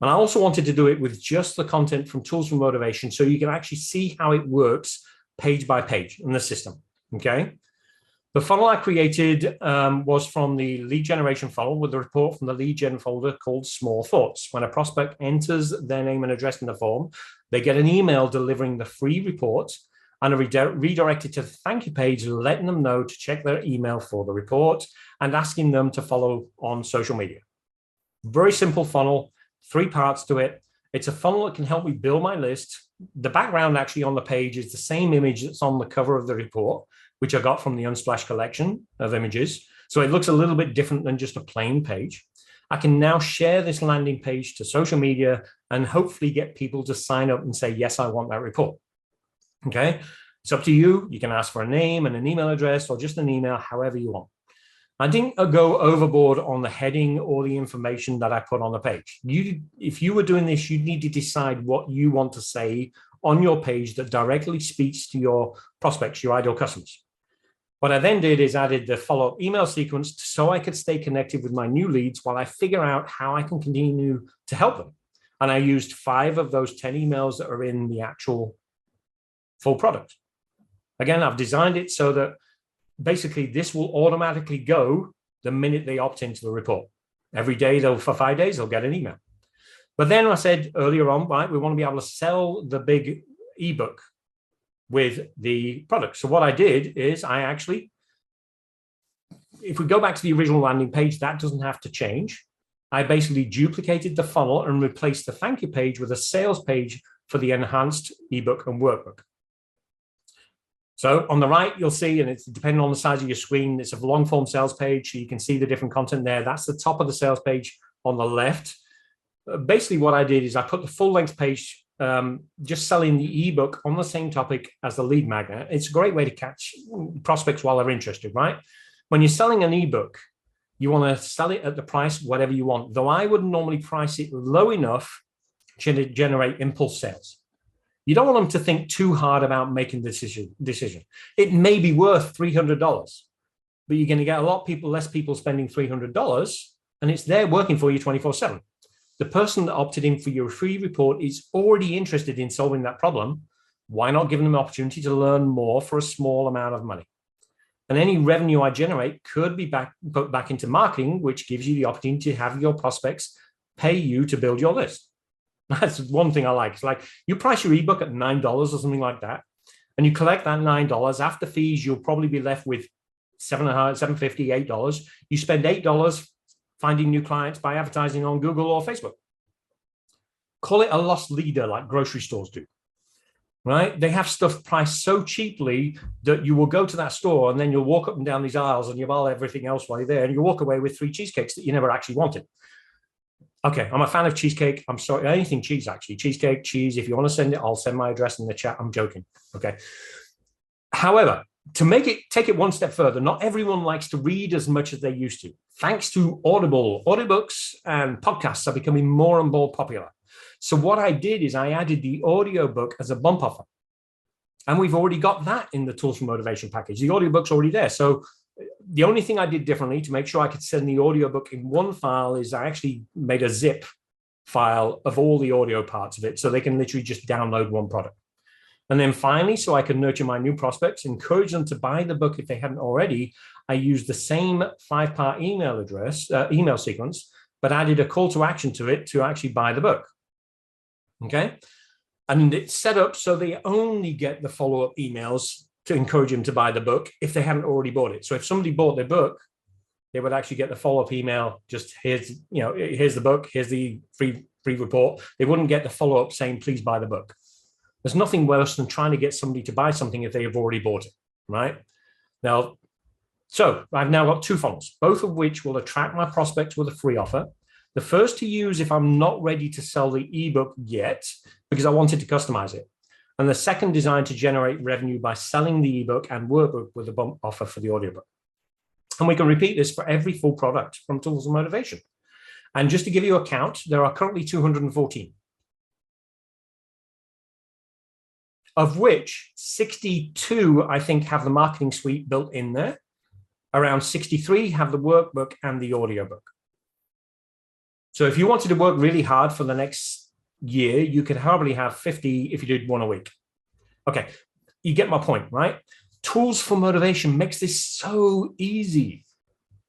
And I also wanted to do it with just the content from Tools for Motivation so you can actually see how it works page by page in the system, okay? The funnel I created was from the lead generation funnel with the report from the lead gen folder called Small Thoughts. When a prospect enters their name and address in the form, they get an email delivering the free report and are redirected to the thank you page, letting them know to check their email for the report and asking them to follow on social media. Very simple funnel, 3 parts to it. It's a funnel that can help me build my list. The background actually on the page is the same image that's on the cover of the report, which I got from the Unsplash collection of images. So it looks a little bit different than just a plain page. I can now share this landing page to social media and hopefully get people to sign up and say, yes, I want that report. Okay, it's up to you. You can ask for a name and an email address or just an email, however you want. I didn't go overboard on the heading or the information that I put on the page. If you were doing this, you need to decide what you want to say on your page that directly speaks to your prospects, your ideal customers. What I then did is added the follow-up email sequence so I could stay connected with my new leads while I figure out how I can continue to help them. And I used 5 of those 10 emails that are in the actual full product. Again, I've designed it so that basically this will automatically go the minute they opt into the report. Every day, for 5 days, they'll get an email. But then I said earlier on, right, we want to be able to sell the big ebook with the product. So what I did is I actually, if we go back to the original landing page, that doesn't have to change. I basically duplicated the funnel and replaced the thank you page with a sales page for the enhanced ebook and workbook. So on the right, you'll see, and it's depending on the size of your screen, it's a long form sales page. So you can see the different content there. That's the top of the sales page on the left. Basically what I did is I put the full length page, just selling the ebook on the same topic as the lead magnet. It's a great way to catch prospects while they're interested, right? When you're selling an ebook, you want to sell it at the price, whatever you want, though I would normally price it low enough to generate impulse sales. You don't want them to think too hard about making the decision. It may be worth $300, but you're going to get a lot of people, less people spending $300, and it's there working for you 24/7. The person that opted in for your free report is already interested in solving that problem. Why not give them an opportunity to learn more for a small amount of money? And any revenue I generate could be put back into marketing, which gives you the opportunity to have your prospects pay you to build your list. That's one thing I like. It's like you price your ebook at $9 or something like that, and you collect that $9. After fees, you'll probably be left with $7.50, $8. You spend $8 finding new clients by advertising on Google or Facebook. Call it a lost leader like grocery stores do, right? They have stuff priced so cheaply that you will go to that store and then you'll walk up and down these aisles and you'll buy everything else while you're there, and you walk away with 3 cheesecakes that you never actually wanted. Okay, I'm a fan of cheesecake. I'm sorry, anything cheese, actually. Cheesecake, cheese. If you want to send it, I'll send my address in the chat. I'm joking. Okay. However, to take it one step further, not everyone likes to read as much as they used to. Thanks to Audible, audiobooks and podcasts are becoming more and more popular. So what I did is I added the audiobook as a bump offer. And we've already got that in the Tools for Motivation package. The audiobook's already there. So the only thing I did differently to make sure I could send the audiobook in one file is I actually made a zip file of all the audio parts of it so they can literally just download one product. And then finally, so I can nurture my new prospects, encourage them to buy the book if they hadn't already, I used the same 5-part email sequence, but added a call to action to it to actually buy the book. Okay. And it's set up so they only get the follow-up emails to encourage them to buy the book if they hadn't already bought it. So if somebody bought their book, they would actually get the follow-up email, just here's the book, here's the free report. They wouldn't get the follow-up saying, please buy the book. There's nothing worse than trying to get somebody to buy something if they have already bought it, right? Now, so I've now got 2 funnels, both of which will attract my prospects with a free offer. The first to use if I'm not ready to sell the ebook yet, because I wanted to customize it. And the second designed to generate revenue by selling the ebook and workbook with a bump offer for the audiobook. And we can repeat this for every full product from Tools of Motivation. And just to give you a count, there are currently 214, of which 62, I think, have the marketing suite built in there. Around 63 have the workbook and the audiobook. So if you wanted to work really hard for the next year, you could probably have 50 if you did one a week. Okay, you get my point, right? Tools for Motivation makes this so easy.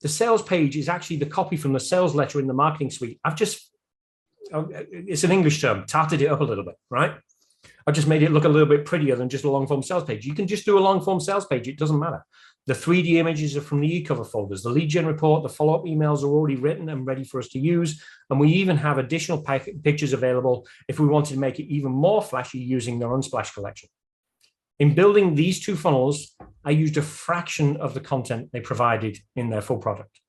The sales page is actually the copy from the sales letter in the marketing suite. It's an English term, tarted it up a little bit, right? I've just made it look a little bit prettier than just a long form sales page. You can just do a long form sales page. It doesn't matter. The 3D images are from the e-cover folders. The lead gen report, the follow-up emails are already written and ready for us to use. And we even have additional pictures available if we wanted to make it even more flashy using the Unsplash collection. In building these 2 funnels, I used a fraction of the content they provided in their full product.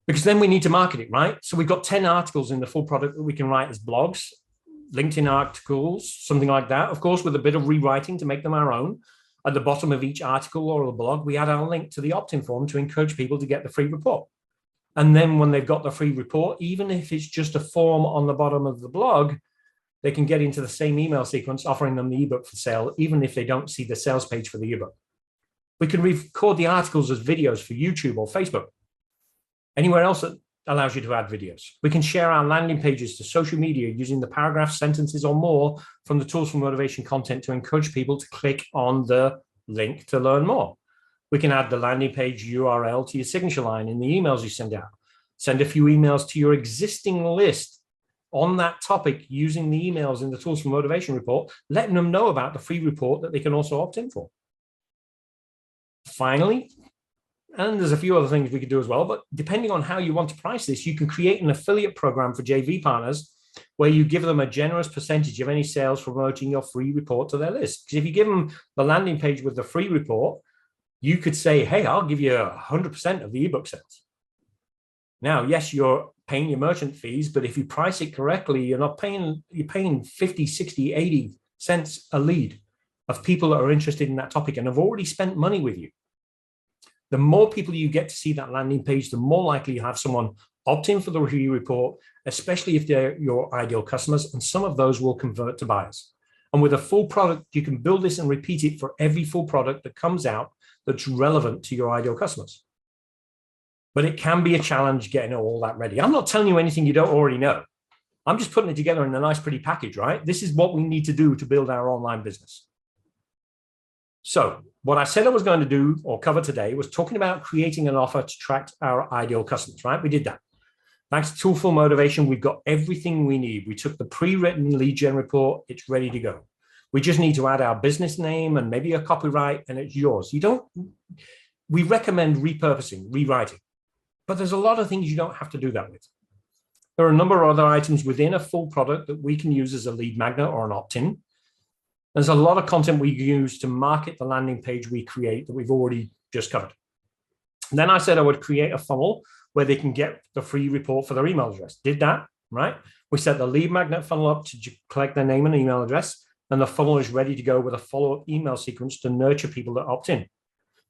because then we need to market it, right? So we've got 10 articles in the full product that we can write as blogs, LinkedIn articles, something like that. Of course, with a bit of rewriting to make them our own. At the bottom of each article or a blog, we add our link to the opt-in form to encourage people to get the free report. And then when they've got the free report, even if it's just a form on the bottom of the blog, they can get into the same email sequence offering them the ebook for sale, even if they don't see the sales page for the ebook. We can record the articles as videos for YouTube or Facebook. Anywhere else that allows you to add videos. We can share our landing pages to social media using the paragraphs, sentences, or more from the Tools for Motivation content to encourage people to click on the link to learn more. We can add the landing page URL to your signature line in the emails you send out. Send a few emails to your existing list on that topic using the emails in the Tools for Motivation report, letting them know about the free report that they can also opt in for. Finally, and there's a few other things we could do as well, but depending on how you want to price this, you can create an affiliate program for JV partners where you give them a generous percentage of any sales for promoting your free report to their list. Because if you give them the landing page with the free report, you could say, hey, I'll give you 100% of the ebook sales. Now, yes, you're paying your merchant fees, but if you price it correctly, you're paying 50, 60, 80 cents a lead of people that are interested in that topic and have already spent money with you. The more people you get to see that landing page, the more likely you have someone opt in for the review report, especially if they're your ideal customers, and some of those will convert to buyers. And with a full product, you can build this and repeat it for every full product that comes out that's relevant to your ideal customers. But it can be a challenge getting all that ready. I'm not telling you anything you don't already know. I'm just putting it together in a nice, pretty package, right? This is what we need to do to build our online business. So what I said I was going to do or cover today was talking about creating an offer to attract our ideal customers, right? We did that. Thanks to Toolful Motivation, we've got everything we need. We took the pre-written lead gen report. It's ready to go. We just need to add our business name and maybe a copyright and it's yours. We recommend repurposing, rewriting, but there's a lot of things you don't have to do that with. There are a number of other items within a full product that we can use as a lead magnet or an opt-in. There's a lot of content we use to market the landing page we create that we've already just covered. And then I said I would create a funnel where they can get the free report for their email address. Did that, right? We set the lead magnet funnel up to collect their name and email address, and the funnel is ready to go with a follow-up email sequence to nurture people that opt in.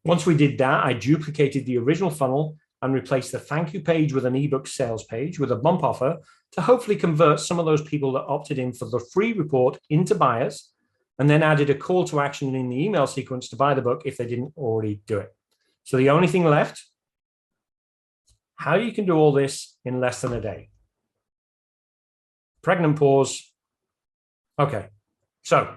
Once we did that, I duplicated the original funnel and replaced the thank you page with an ebook sales page with a bump offer to hopefully convert some of those people that opted in for the free report into buyers, and then added a call to action in the email sequence to buy the book if they didn't already do it. So the only thing left, how you can do all this in less than a day. Pregnant pause. Okay, so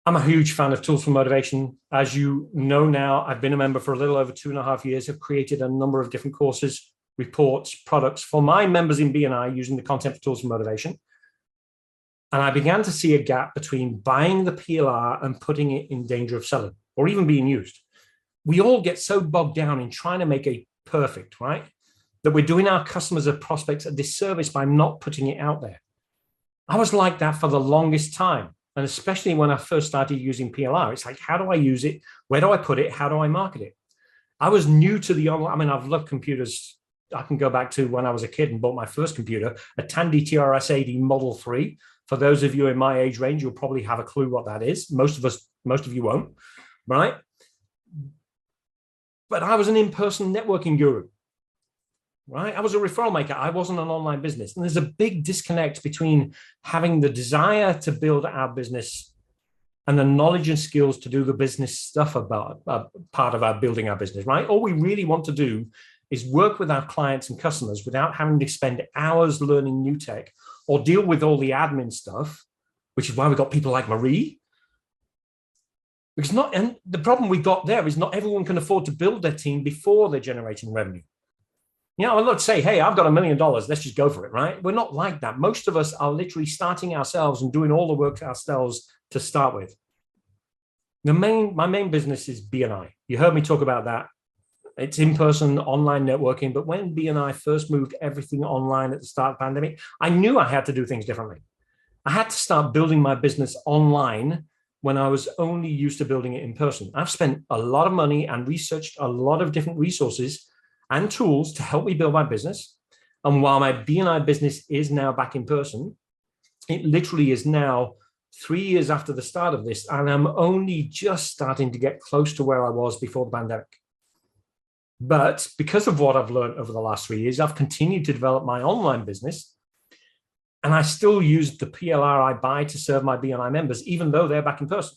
I'm a huge fan of Tools for Motivation. As you know now, I've been a member for a little over 2.5 years. I've created a number of different courses, reports, products for my members in BNI using the content for Tools for Motivation. And I began to see a gap between buying the PLR and putting it in danger of selling or even being used. We all get so bogged down in trying to make it perfect, right? That we're doing our customers and prospects a disservice by not putting it out there. I was like that for the longest time. And especially when I first started using PLR, it's like, how do I use it? Where do I put it? How do I market it? I was new to the online. I mean, I've loved computers. I can go back to when I was a kid and bought my first computer, a Tandy TRS-80 Model 3. For those of you in my age range, you'll probably have a clue what that is. Most of you won't, right? But I was an in-person networking guru, right? I was a referral maker. I wasn't an online business. And there's a big disconnect between having the desire to build our business and the knowledge and skills to do the business stuff about part of our building our business, right? All we really want to do is work with our clients and customers without having to spend hours learning new tech or deal with all the admin stuff, which is why we got people like Marie. Because and the problem we got there is not everyone can afford to build their team before they're generating revenue. You know, let's say, hey, I've got $1 million. Let's just go for it, right? We're not like that. Most of us are literally starting ourselves and doing all the work ourselves to start with. My main business is BNI. You heard me talk about that. It's in-person online networking. But when BNI first moved everything online at the start of the pandemic, I knew I had to do things differently. I had to start building my business online when I was only used to building it in person. I've spent a lot of money and researched a lot of different resources and tools to help me build my business. And while my BNI business is now back in person, it literally is now 3 years after the start of this, and I'm only just starting to get close to where I was before the pandemic. But because of what I've learned over the last 3 years, I've continued to develop my online business, and I still use the PLR I buy to serve my BNI members, even though they're back in person.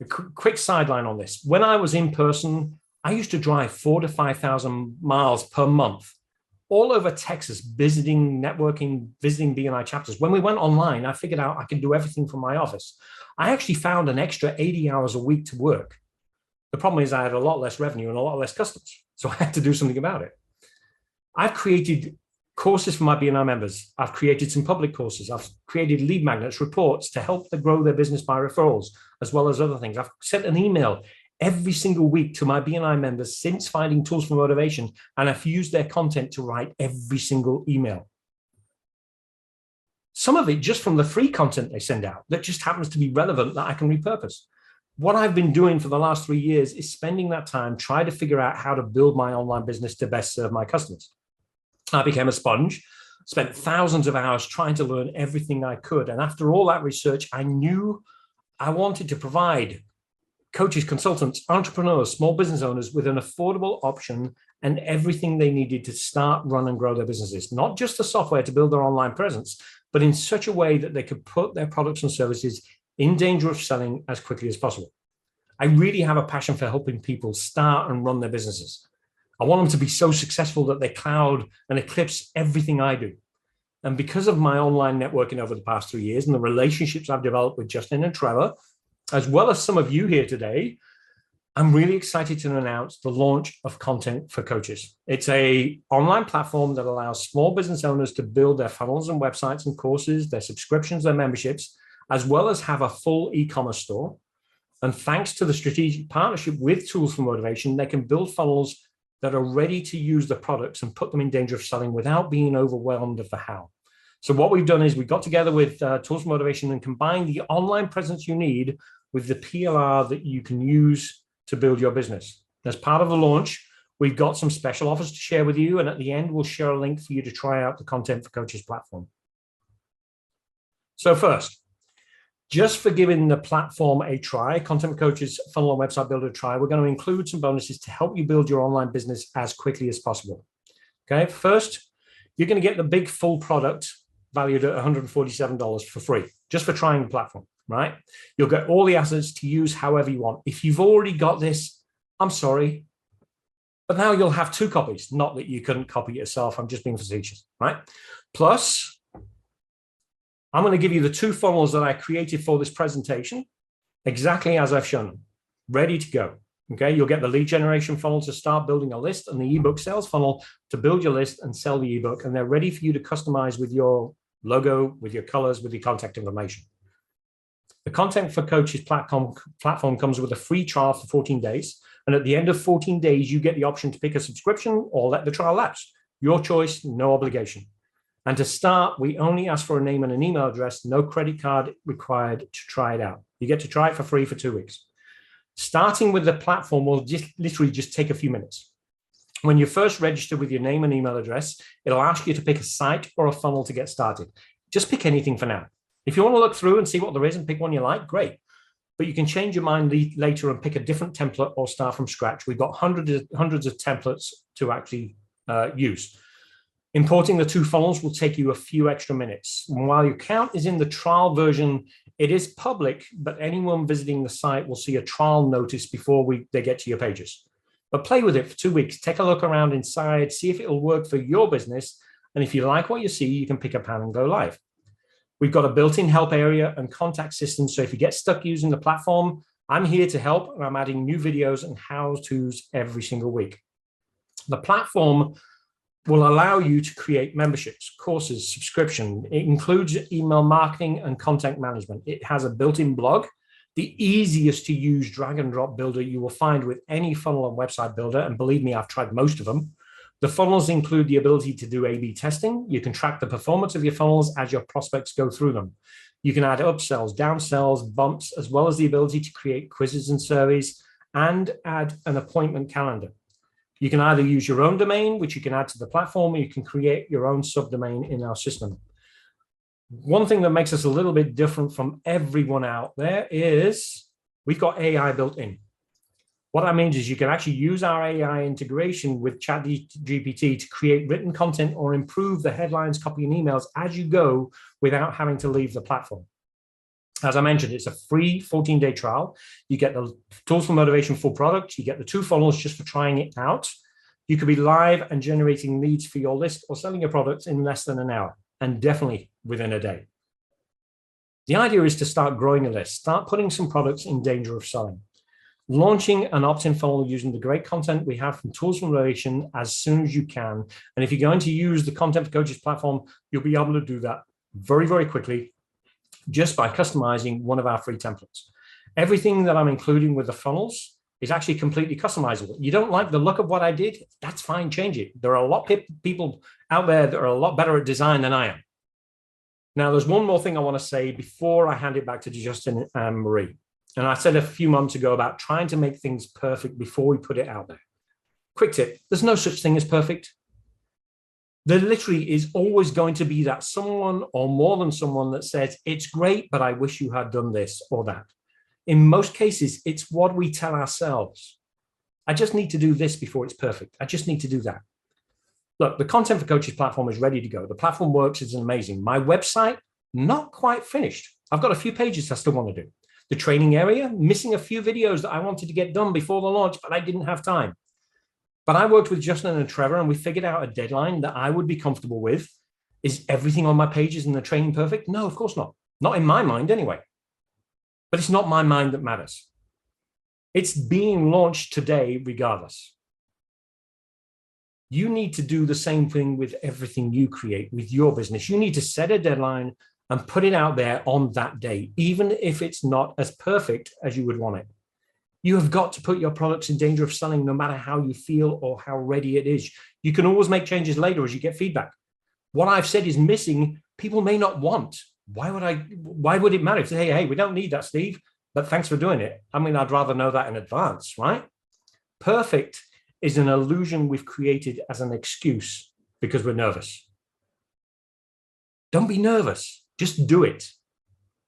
A quick sideline on this. When I was in person, I used to drive 4,000 to 5,000 miles per month all over Texas, visiting, networking, visiting BNI chapters. When we went online, I figured out I could do everything from my office. I actually found an extra 80 hours a week to work. The problem is I had a lot less revenue and a lot less customers, so I had to do something about it. I've created courses for my BNI members. I've created some public courses. I've created lead magnets, reports to help them grow their business by referrals, as well as other things. I've sent an email every single week to my BNI members since finding Tools for Motivation, and I've used their content to write every single email. Some of it just from the free content they send out that just happens to be relevant that I can repurpose. What I've been doing for the last 3 years is spending that time trying to figure out how to build my online business to best serve my customers. I became a sponge, spent thousands of hours trying to learn everything I could. And after all that research, I knew I wanted to provide coaches, consultants, entrepreneurs, small business owners with an affordable option and everything they needed to start, run, and grow their businesses. Not just the software to build their online presence, but in such a way that they could put their products and services in danger of selling as quickly as possible. I really have a passion for helping people start and run their businesses. I want them to be so successful that they cloud and eclipse everything I do. And because of my online networking over the past 3 years and the relationships I've developed with Justin and Trevor, as well as some of you here today, I'm really excited to announce the launch of Content for Coaches. It's an online platform that allows small business owners to build their funnels and websites and courses, their subscriptions, their memberships, as well as have a full e-commerce store. And thanks to the strategic partnership with Tools for Motivation, they can build funnels that are ready to use the products and put them in danger of selling without being overwhelmed of the how. So what we've done is we got together with Tools for Motivation and combined the online presence you need with the PLR that you can use to build your business. As part of the launch, we've got some special offers to share with you. And at the end, we'll share a link for you to try out the Content for Coaches platform. So first, just for giving the platform a try, Content for Coaches Funnel and Website Builder a try, we're going to include some bonuses to help you build your online business as quickly as possible. Okay, first, you're going to get the big full product valued at $147 for free, just for trying the platform, right? You'll get all the assets to use however you want. If you've already got this, I'm sorry, but now you'll have 2 copies. Not that you couldn't copy it yourself. I'm just being facetious, right? Plus, I'm going to give you the 2 funnels that I created for this presentation, exactly as I've shown them, ready to go. Okay, you'll get the lead generation funnel to start building a list and the ebook sales funnel to build your list and sell the ebook. And they're ready for you to customize with your logo, with your colors, with your contact information. The Content for Coaches platform comes with a free trial for 14 days. And at the end of 14 days, you get the option to pick a subscription or let the trial lapse. Your choice, no obligation. And to start, we only ask for a name and an email address, no credit card required to try it out. You get to try it for free for 2 weeks. Starting with the platform will literally just take a few minutes. When you first register with your name and email address, it'll ask you to pick a site or a funnel to get started. Just pick anything for now. If you want to look through and see what there is and pick one you like, great. But you can change your mind later and pick a different template or start from scratch. We've got hundreds of templates to actually use. Importing the 2 funnels will take you a few extra minutes. And while your account is in the trial version, it is public, but anyone visiting the site will see a trial notice before they get to your pages. But play with it for 2 weeks. Take a look around inside, see if it will work for your business. And if you like what you see, you can pick a pan and go live. We've got a built-in help area and contact system. So if you get stuck using the platform, I'm here to help, and I'm adding new videos and how-tos every single week. The platform will allow you to create memberships, courses, subscription. It includes email marketing and content management. It has a built-in blog, the easiest to use drag and drop builder you will find with any funnel and website builder. And believe me, I've tried most of them. The funnels include the ability to do A/B testing. You can track the performance of your funnels as your prospects go through them. You can add upsells, downsells, bumps, as well as the ability to create quizzes and surveys and add an appointment calendar. You can either use your own domain, which you can add to the platform, or you can create your own subdomain in our system. One thing that makes us a little bit different from everyone out there is we've got AI built in. What that means is you can actually use our AI integration with ChatGPT to create written content or improve the headlines, copy, and emails as you go without having to leave the platform. As I mentioned, it's a free 14-day trial. You get the Tools for Motivation full product. You get the 2 funnels just for trying it out. You could be live and generating leads for your list or selling your products in less than an hour, and definitely within a day. The idea is to start growing a list, start putting some products in danger of selling, launching an opt-in funnel using the great content we have from Tools for Motivation as soon as you can. And if you're going to use the Content for Coaches platform, you'll be able to do that very, very quickly just by customizing one of our free templates. Everything that I'm including with the funnels is actually completely customizable. You don't like the look of what I did? That's fine, change it. There are a lot of people out there that are a lot better at design than I am. Now, there's one more thing I want to say before I hand it back to Justin and Marie. And I said a few months ago about trying to make things perfect before we put it out there. Quick tip, there's no such thing as perfect. There literally is always going to be that someone or more than someone that says, it's great, but I wish you had done this or that. In most cases, it's what we tell ourselves. I just need to do this before it's perfect. I just need to do that. Look, the Content for Coaches platform is ready to go. The platform works, it's amazing. My website, not quite finished. I've got a few pages I still want to do. The training area, missing a few videos that I wanted to get done before the launch, but I didn't have time. But I worked with Justin and Trevor, and we figured out a deadline that I would be comfortable with. Is everything on my pages and the training perfect? No, of course not. Not in my mind anyway. But it's not my mind that matters. It's being launched today regardless. You need to do the same thing with everything you create with your business. You need to set a deadline and put it out there on that day, even if it's not as perfect as you would want it. You have got to put your products in danger of selling no matter how you feel or how ready it is. You can always make changes later as you get feedback. What I've said is missing, people may not want. Why would it matter if they say, hey, we don't need that, Steve, but thanks for doing it. I mean, I'd rather know that in advance, right? Perfect is an illusion we've created as an excuse because we're nervous. Don't be nervous. Just do it.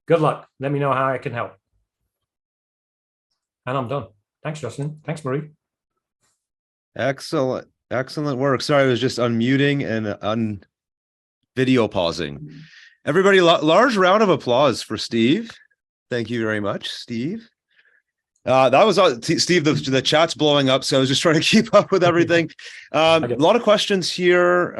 Good luck. Let me know how I can help. And I'm done. Thanks, Justin. Thanks, Marie. Excellent. Excellent work. Sorry, I was just unmuting and video pausing. Everybody, large round of applause for Steve. Thank you very much, Steve. That was Steve. The chat's blowing up, so I was just trying to keep up with everything. A lot of questions here.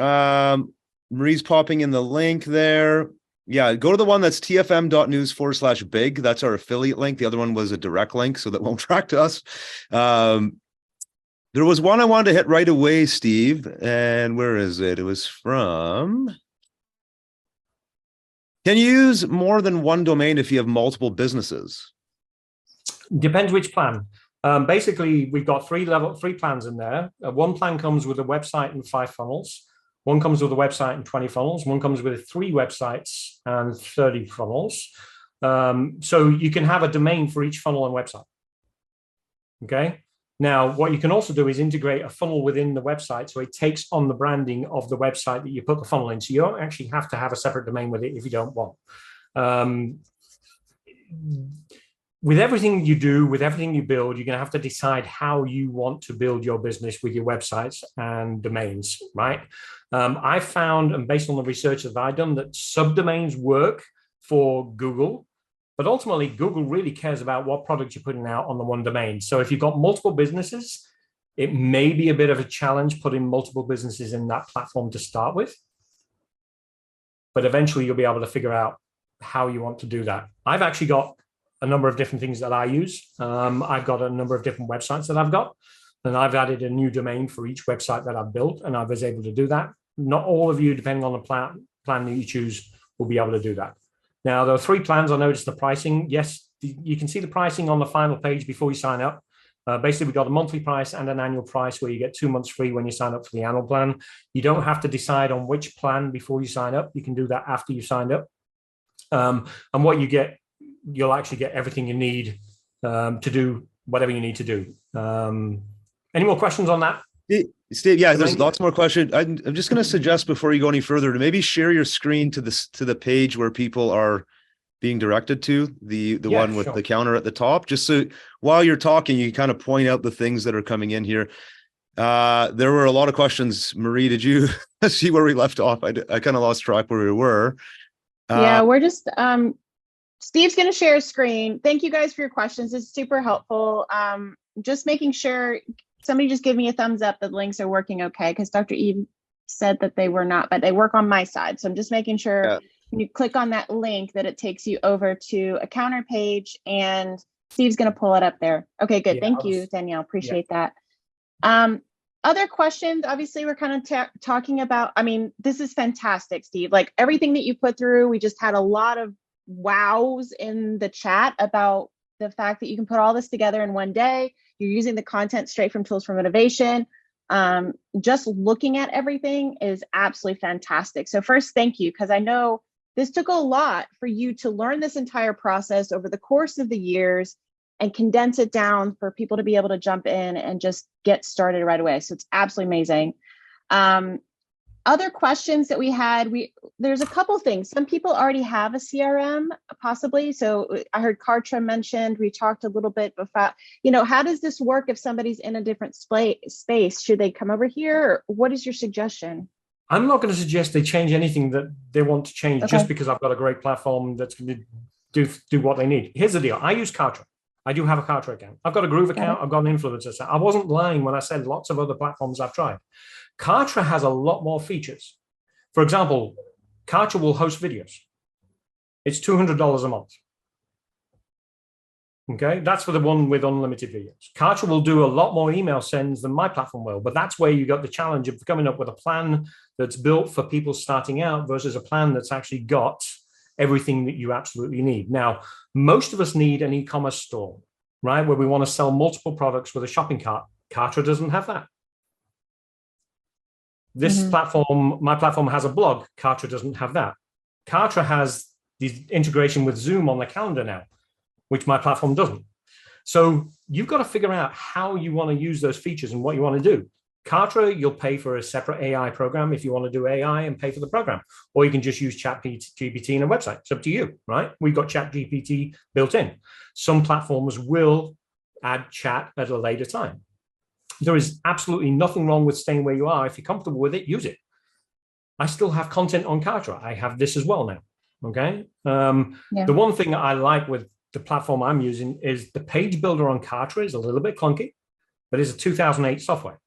Marie's popping in the link there. Yeah, go to the one that's tfm.news/big. That's our affiliate link. The other one was a direct link, so that won't track to us. There was one I wanted to hit right away, Steve. And where is it? It was from... Can you use more than one domain if you have multiple businesses? Depends which plan. Basically, we've got three plans in there. One plan comes with a website and 5 funnels. One comes with a website and 20 funnels. One comes with 3 websites and 30 funnels. So you can have a domain for each funnel and website. Okay. Now, what you can also do is integrate a funnel within the website, so it takes on the branding of the website that you put the funnel in. So you don't actually have to have a separate domain with it if you don't want. With everything you do, with everything you build, you're going to have to decide how you want to build your business with your websites and domains, right? I found, and based on the research that I've done, that subdomains work for Google, but ultimately Google really cares about what product you're putting out on the one domain. So if you've got multiple businesses, it may be a bit of a challenge putting multiple businesses in that platform to start with, but eventually you'll be able to figure out how you want to do that. I've actually got a number of different things that I use. I've got a number of different websites that I've got, and I've added a new domain for each website that I've built, and I was able to do that. Not all of you, depending on the plan that you choose, will be able to do that. Now, there are 3 plans. I noticed the pricing. Yes, you can see the pricing on the final page before you sign up. Basically, we've got a monthly price and an annual price where you get 2 months free when you sign up for the annual plan. You don't have to decide on which plan before you sign up. You can do that after you signed up. And what you get, you'll actually get everything you need to do whatever you need to do. Any more questions on that? Steve, yeah, there's lots more questions. I'm just going to suggest before you go any further to maybe share your screen to the page where people are being directed to, the one with the counter at the top, just so while you're talking, you kind of point out the things that are coming in here. There were a lot of questions. Marie, did you see where we left off? I kind of lost track where we were. Yeah, we're just, Steve's going to share his screen. Thank you guys for your questions. It's super helpful. Just making sure somebody just give me a thumbs up that links are working okay, because Dr. Eve said that they were not, but they work on my side. So I'm just making sure when you click on that link that it takes you over to a counter page, and Steve's going to pull it up there. Okay, good. Thank you, Danielle. Appreciate that. Other questions, obviously we're kind of talking about, I mean, this is fantastic, Steve. Like everything that you put through, we just had a lot of wows in the chat about the fact that you can put all this together in one day. You're using the content straight from Tools for Motivation. Just looking at everything is absolutely fantastic. So first, thank you, because I know this took a lot for you to learn this entire process over the course of the years and condense it down for people to be able to jump in and just get started right away. So it's absolutely amazing. Other questions that we had, there's a couple things. Some people already have a CRM, possibly. So I heard Kartra mentioned, we talked a little bit about, how does this work if somebody's in a different space? Should they come over here? Or what is your suggestion? I'm not going to suggest they change anything that they want to change just because I've got a great platform that's going to do what they need. Here's the deal. I use Kartra. I do have a Kartra account. I've got a Groove account. I've got an influencer account. I wasn't lying when I said lots of other platforms I've tried. Kartra has a lot more features. For example, Kartra will host videos. It's $200 a month. Okay, that's for the one with unlimited videos. Kartra will do a lot more email sends than my platform will, but that's where you got the challenge of coming up with a plan that's built for people starting out versus a plan that's actually got everything that you absolutely need. Now, most of us need an e-commerce store, right? Where we want to sell multiple products with a shopping cart. Kartra doesn't have that. This platform, my platform has a blog. Kartra doesn't have that. Kartra has the integration with Zoom on the calendar now, which my platform doesn't. So you've got to figure out how you want to use those features and what you want to do. Kartra, you'll pay for a separate AI program if you want to do AI and pay for the program, or you can just use ChatGPT in a website. It's up to you, right? We've got ChatGPT built in. Some platforms will add chat at a later time. There is absolutely nothing wrong with staying where you are. If you're comfortable with it, use it. I still have content on Kartra. I have this as well now, okay? The one thing I like with the platform I'm using is the page builder on Kartra is a little bit clunky, but it's a 2008 software.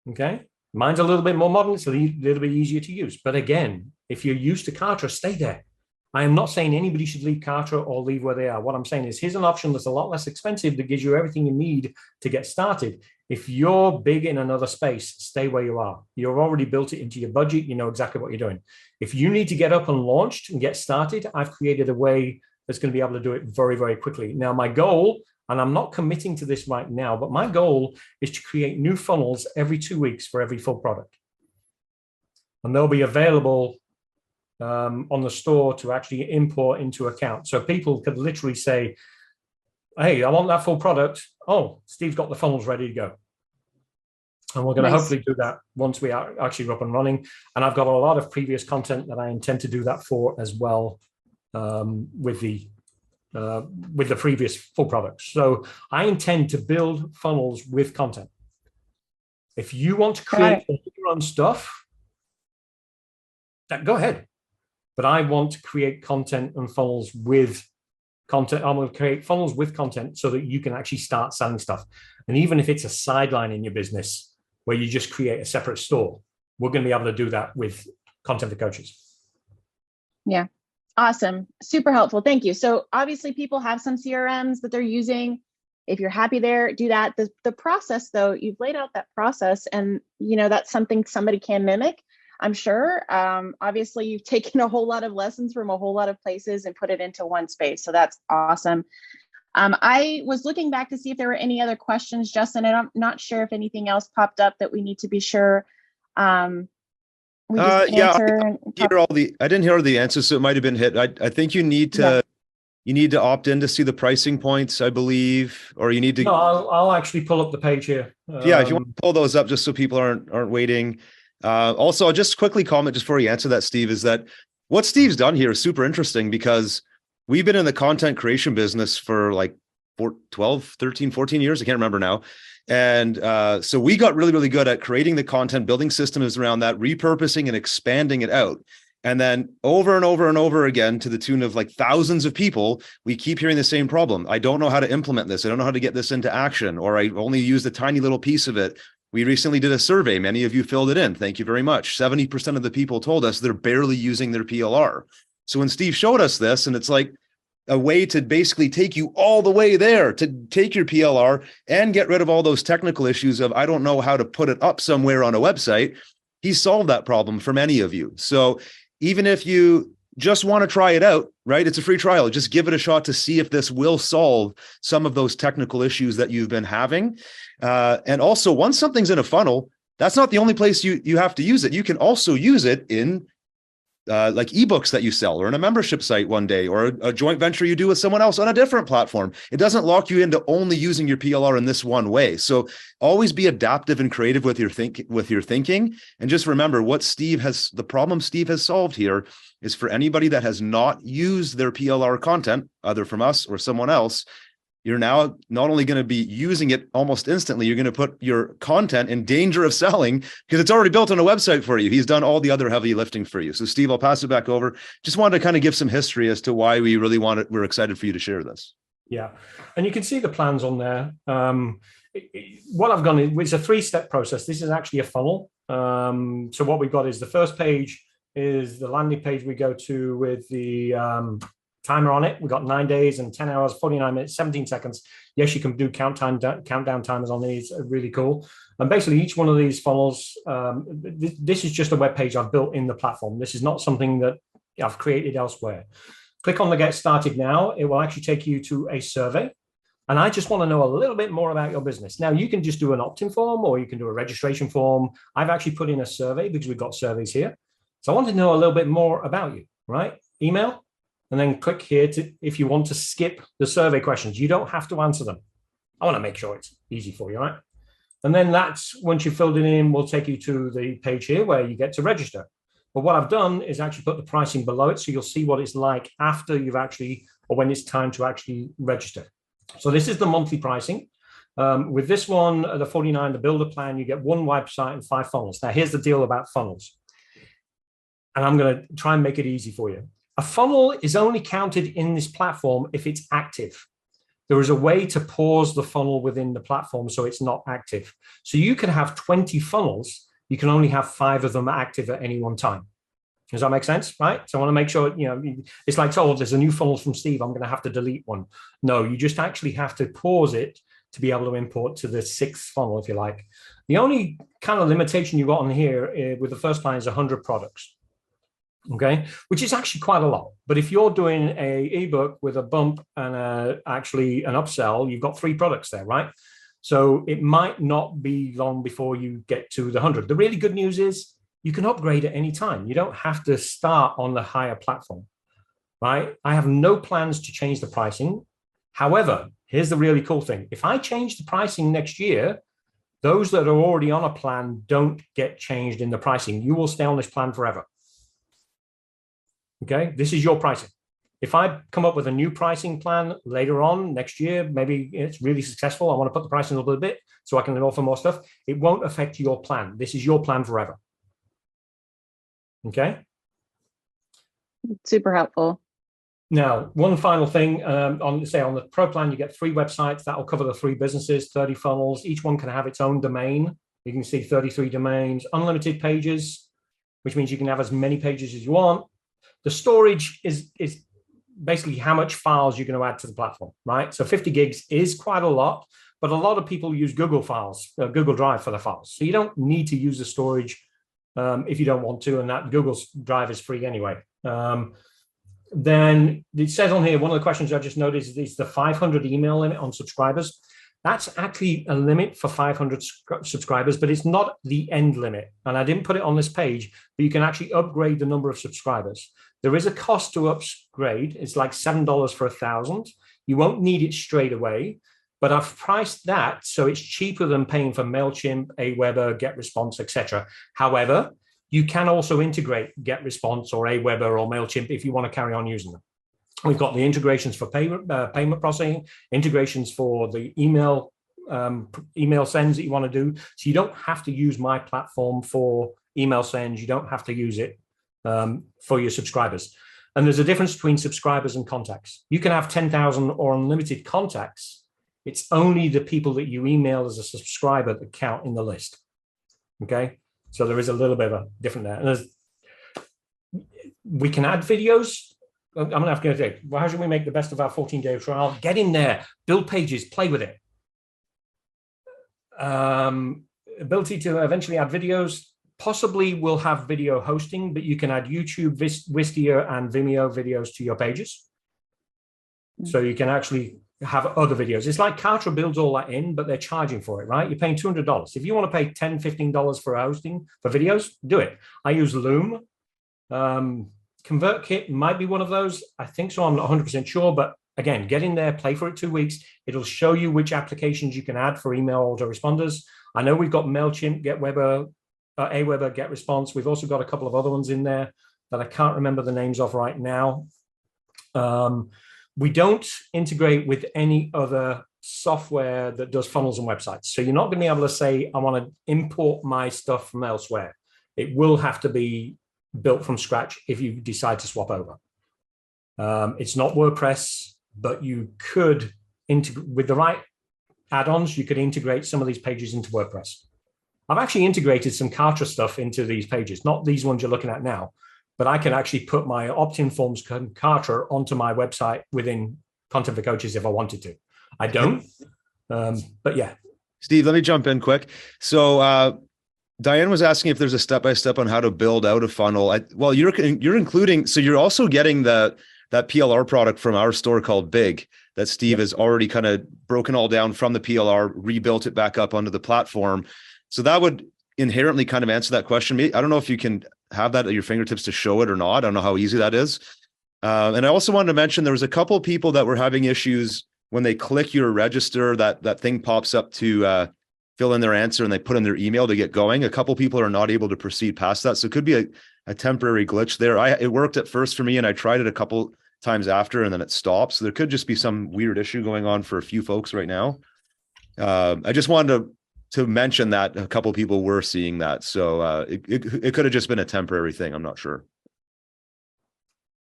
Okay, mine's a little bit more modern. It's a little bit easier to use. But again, if you're used to Kartra, stay there. I am not saying anybody should leave Kartra or leave where they are. What I'm saying is here's an option that's a lot less expensive that gives you everything you need to get started. If you're big in another space, stay where you are. You've already built it into your budget. You know exactly what you're doing. If you need to get up and launched and get started, I've created a way that's going to be able to do it very, very quickly. Now, my goal, and I'm not committing to this right now, but my goal is to create new funnels every 2 weeks for every full product. And they'll be available on the store to actually import into account. So people could literally say, hey, I want that full product. Oh, Steve's got the funnels ready to go. And we're going to hopefully do that once we are actually up and running. And I've got a lot of previous content that I intend to do that for as well with the previous full products. So I intend to build funnels with content. If you want to create your own stuff, go ahead. But I want to create content and funnels with content. I'm going to create funnels with content so that you can actually start selling stuff. And even if it's a sideline in your business where you just create a separate store, we're going to be able to do that with content for coaches. Yeah. Awesome. Super helpful. Thank you. So obviously people have some CRMs that they're using. If you're happy there, do that. The process though, you've laid out that process and that's something somebody can mimic, I'm sure. Obviously you've taken a whole lot of lessons from a whole lot of places and put it into one space. So that's awesome. I was looking back to see if there were any other questions, Justin, and I'm not sure if anything else popped up that we need to be sure. We just answer. I didn't hear all the answers, so it might have been hit. I think you need to You need to opt in to see the pricing points, I believe, or you need to. No, I'll actually pull up the page here. Yeah, if you want to pull those up just so people aren't waiting. Also, I'll just quickly comment just before you answer that, Steve, is that what Steve's done here is super interesting because we've been in the content creation business for like 12, 13, 14 years. I can't remember now. And so we got really, really good at creating the content, building systems around that, repurposing and expanding it out. And then over and over and over again, to the tune of like thousands of people, we keep hearing the same problem. I don't know how to implement this. I don't know how to get this into action, or I only used a tiny little piece of it. We recently did a survey. Many of you filled it in. Thank you very much. 70% of the people told us they're barely using their PLR. So when Steve showed us this, and it's like a way to basically take you all the way there, to take your PLR and get rid of all those technical issues of, I don't know how to put it up somewhere on a website. He solved that problem for many of you. So even if you just want to try it out, right? It's a free trial. Just give it a shot to see if this will solve some of those technical issues that you've been having. And also, once something's in a funnel, that's not the only place you have to use it. You can also use it in like ebooks that you sell, or in a membership site one day, or a joint venture you do with someone else on a different platform. It doesn't lock you into only using your PLR in this one way. So always be adaptive and creative with your thinking. And just remember the problem Steve has solved here is for anybody that has not used their PLR content, either from us or someone else. You're now not only going to be using it almost instantly, you're going to put your content in danger of selling because it's already built on a website for you. He's done all the other heavy lifting for you. So Steve, I'll pass it back over. Just wanted to kind of give some history as to why we really we're excited for you to share this. Yeah. And you can see the plans on there. What I've done is a 3-step process. This is actually a funnel. So what we've got is the first page is the landing page we go to with the timer on it. We've got 9 days and 10 hours, 49 minutes, 17 seconds. Yes, you can do countdown timers on these. Really cool. And basically each one of these funnels, this is just a web page I've built in the platform. This is not something that I've created elsewhere. Click on the Get Started Now. It will actually take you to a survey. And I just want to know a little bit more about your business. Now, you can just do an opt-in form, or you can do a registration form. I've actually put in a survey because we've got surveys here. So I want to know a little bit more about you, right? Email. And then click here if you want to skip the survey questions. You don't have to answer them. I want to make sure it's easy for you, right? And then that's, once you've filled it in, we'll take you to the page here where you get to register. But what I've done is actually put the pricing below it, so you'll see what it's like after you've actually, or when it's time to actually register. So this is the monthly pricing. With this one, the 49, the builder plan, you get 1 website and 5 funnels. Now, here's the deal about funnels. And I'm going to try and make it easy for you. A funnel is only counted in this platform if it's active. There is a way to pause the funnel within the platform so it's not active. So you can have 20 funnels. You can only have 5 of them active at any one time. Does that make sense? Right? So I want to make sure, it's like, oh, there's a new funnel from Steve. I'm going to have to delete one. No, you just actually have to pause it to be able to import to the 6th funnel, if you like. The only kind of limitation you've got on here with the first line is 100 products. Okay, which is actually quite a lot. But if you're doing a ebook with a bump and actually an upsell, you've got 3 products there, right? So it might not be long before you get to the 100. The really good news is you can upgrade at any time. You don't have to start on the higher platform, right? I have no plans to change the pricing. However, here's the really cool thing. If I change the pricing next year, those that are already on a plan don't get changed in the pricing. You will stay on this plan forever. Okay, this is your pricing. If I come up with a new pricing plan later on next year, maybe it's really successful, I want to put the pricing a little bit so I can offer more stuff, it won't affect your plan. This is your plan forever. Okay. Super helpful. Now, one final thing, on the pro plan, you get 3 websites that will cover the 3 businesses, 30 funnels. Each one can have its own domain. You can see 33 domains, unlimited pages, which means you can have as many pages as you want. The storage is basically how much files you're going to add to the platform, right? So 50 gigs is quite a lot, but a lot of people use Google Google Drive for the files. So you don't need to use the storage if you don't want to, and that Google Drive is free anyway. Then it says on here, one of the questions I just noticed is the 500 email limit on subscribers. That's actually a limit for 500 subscribers, but it's not the end limit. And I didn't put it on this page, but you can actually upgrade the number of subscribers. There is a cost to upgrade. It's like $7 for 1,000. You won't need it straight away, but I've priced that so it's cheaper than paying for MailChimp, Aweber, GetResponse, etc. However, you can also integrate GetResponse or Aweber or MailChimp if you want to carry on using them. We've got the integrations for payment processing, integrations for the email sends that you want to do. So you don't have to use my platform for email sends. You don't have to use it for your subscribers. And there's a difference between subscribers and contacts. You can have 10,000 or unlimited contacts. It's only the people that you email as a subscriber that count in the list. Okay, so there is a little bit of a different there. And we can add videos. I'm gonna have to say, well, how should we make the best of our 14-day trial? Get in there, build pages, play with it. Ability to eventually add videos. Possibly we'll have video hosting, but you can add YouTube, Wistia, and Vimeo videos to your pages. So you can actually have other videos. It's like Kartra builds all that in, but they're charging for it, right? You're paying $200. If you want to pay $10, $15 for hosting for videos, do it. I use Loom. ConvertKit might be one of those. I think so. I'm not 100% sure, but again, get in there, play for it 2 weeks. It'll show you which applications you can add for email autoresponders. I know we've got MailChimp, Aweber, GetResponse. We've also got a couple of other ones in there that I can't remember the names of right now. We don't integrate with any other software that does funnels and websites. So you're not going to be able to say, I want to import my stuff from elsewhere. It will have to be built from scratch if you decide to swap over. It's not WordPress, but you could, with the right add-ons, you could integrate some of these pages into WordPress. I've actually integrated some Kartra stuff into these pages, not these ones you're looking at now, but I can actually put my opt-in forms Kartra onto my website within Content for Coaches if I wanted to. I don't, but yeah. Steve, let me jump in quick. So Diane was asking if there's a step-by-step on how to build out a funnel. Well, you're including, so you're also getting that PLR product from our store called Big that Steve has already kind of broken all down from the PLR, rebuilt it back up onto the platform. So that would inherently kind of answer that question. I don't know if you can have that at your fingertips to show it or not. I don't know how easy that is. And I also wanted to mention there was a couple of people that were having issues when they click your register, that thing pops up to fill in their answer and they put in their email to get going. A couple of people are not able to proceed past that. So it could be a temporary glitch there. It worked at first for me and I tried it a couple times after and then it stopped. So there could just be some weird issue going on for a few folks right now. I just wanted to mention that a couple of people were seeing that. So it could have just been a temporary thing. I'm not sure.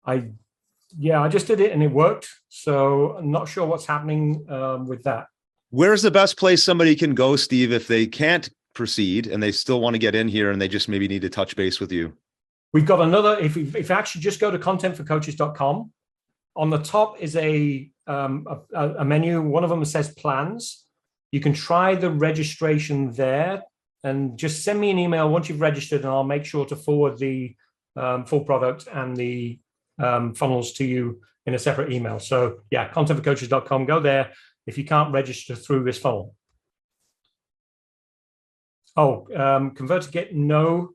I just did it and it worked. So I'm not sure what's happening with that. Where's the best place somebody can go, Steve, if they can't proceed and they still want to get in here and they just maybe need to touch base with you? We've got another, if you actually just go to contentforcoaches.com, on the top is a menu. One of them says plans. You can try the registration there and just send me an email once you've registered and I'll make sure to forward the full product and the funnels to you in a separate email. So yeah, contentforcoaches.com, go there if you can't register through this funnel. Oh, ConvertKit, no.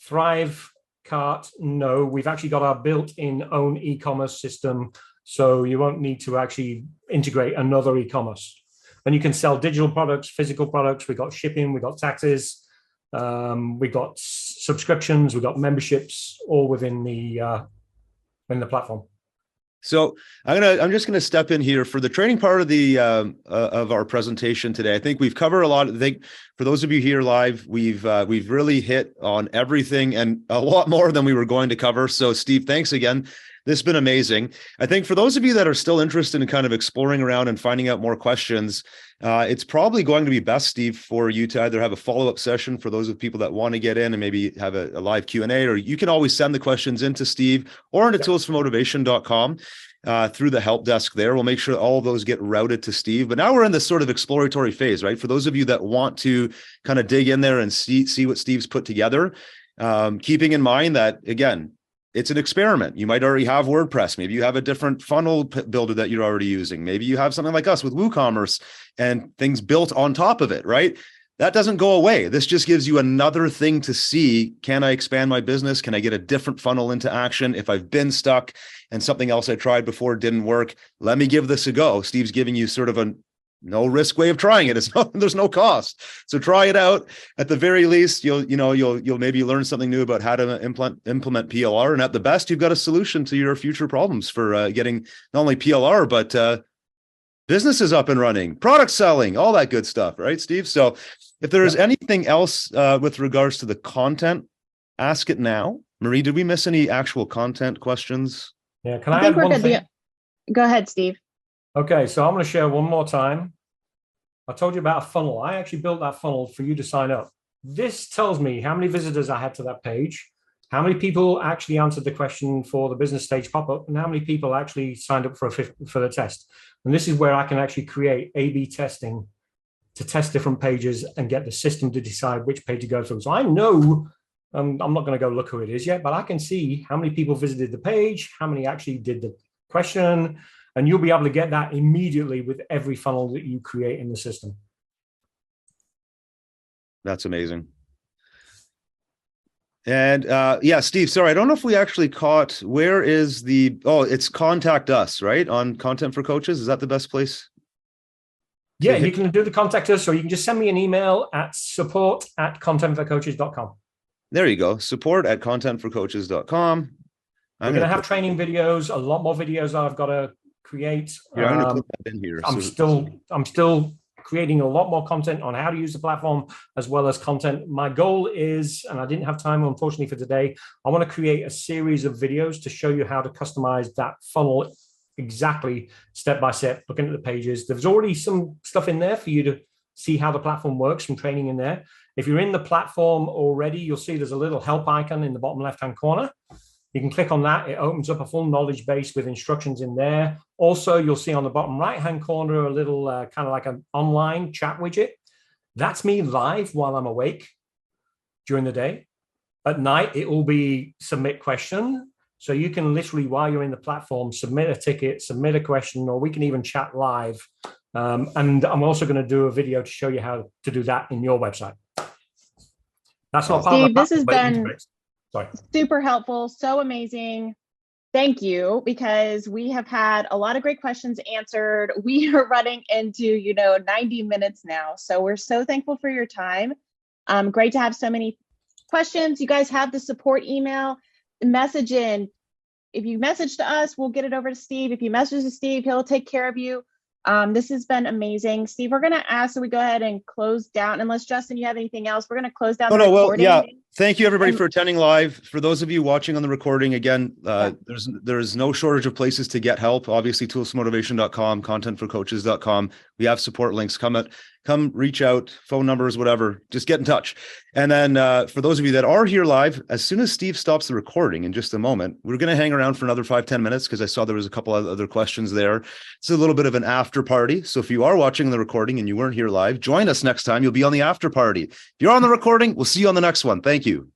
Thrive Cart, no. We've actually got our built-in own e-commerce system, so you won't need to actually integrate another e-commerce. And you can sell digital products, physical products. We've got shipping, we've got taxes, we've got subscriptions, we've got memberships, all within the platform. So I'm just gonna step in here for the training part of the of our presentation today. I think we've covered a lot. I think for those of you here live, we've really hit on everything and a lot more than we were going to cover. So Steve, thanks again. This has been amazing. I think for those of you that are still interested in kind of exploring around and finding out more questions, it's probably going to be best, Steve, for you to either have a follow-up session for those of people that want to get in and maybe have a live Q&A, or you can always send the questions into Steve or into toolsformotivation.com through the help desk there. We'll make sure all of those get routed to Steve. But now we're in this sort of exploratory phase, right? For those of you that want to kind of dig in there and see what Steve's put together, keeping in mind that, again, it's an experiment. You might already have WordPress. Maybe you have a different funnel builder that you're already using. Maybe you have something like us with WooCommerce and things built on top of it, right? that doesn't go away. This just gives you another thing to see. Can I expand my business? Can I get a different funnel into action? If I've been stuck and something else I tried before didn't work, let me give this a go. Steve's giving you sort of a no risk way of trying it. There's no cost. So try it out. At the very least, you'll maybe learn something new about how to implement PLR. And at the best, you've got a solution to your future problems for getting not only PLR, but businesses up and running, product selling, all that good stuff, right, Steve? So if there is anything else with regards to the content, ask it now. Marie, did we miss any actual content questions? Yeah, can I add one thing? Go ahead, Steve. Okay, so I'm going to share one more time. I told you about a funnel. I actually built that funnel for you to sign up. This tells me how many visitors I had to that page, how many people actually answered the question for the business stage pop-up, and how many people actually signed up for the test. And this is where I can actually create A/B testing to test different pages and get the system to decide which page to go through. So I know, I'm not going to go look who it is yet, but I can see how many people visited the page, how many actually did the question, and you'll be able to get that immediately with every funnel that you create in the system. That's amazing. And yeah, Steve, sorry, I don't know if we actually caught, where is it's contact us, right? On Content for Coaches. Is that the best place? Yeah, you can do the contact us, or you can just send me an email at support@contentforcoaches.com. There you go. support@contentforcoaches.com. I'm going to have training videos, a lot more videos that I've got to create. Yeah, I'm going to put that in here. I'm still creating a lot more content on how to use the platform, as well as content. My goal is, and I didn't have time, unfortunately, for today, I want to create a series of videos to show you how to customize that funnel exactly step by step, looking at the pages. There's already some stuff in there for you to see how the platform works, some training in there. If you're in the platform already, you'll see there's a little help icon in the bottom left-hand corner. You can click on that. It opens up a full knowledge base with instructions in there. Also, you'll see on the bottom right-hand corner a little kind of like an online chat widget. That's me live while I'm awake during the day. At night, it will be submit question. So you can literally, while you're in the platform, submit a ticket, submit a question, or we can even chat live. And I'm also going to do a video to show you how to do that in your website. That's not part of the platform, this has been super helpful, so amazing. Thank you, because we have had a lot of great questions answered. We are running into 90 minutes now, so we're so thankful for your time. Great to have so many questions. You guys have the support email. Message in. If you message to us, we'll get it over to Steve. If you message to Steve, he'll take care of you. This has been amazing. Steve, we're going to ask that we go ahead and close down. Unless, Justin, you have anything else, we're going to close down the recording. Well, yeah. Thank you, everybody, for attending live. For those of you watching on the recording, again, there's no shortage of places to get help. Obviously, toolsmotivation.com, contentforcoaches.com. We have support links. Come reach out, phone numbers, whatever. Just get in touch. And then for those of you that are here live, as soon as Steve stops the recording in just a moment, we're going to hang around for another 5-10 minutes because I saw there was a couple of other questions there. It's a little bit of an after party. So if you are watching the recording and you weren't here live, join us next time. You'll be on the after party. If you're on the recording, we'll see you on the next one. Thank you.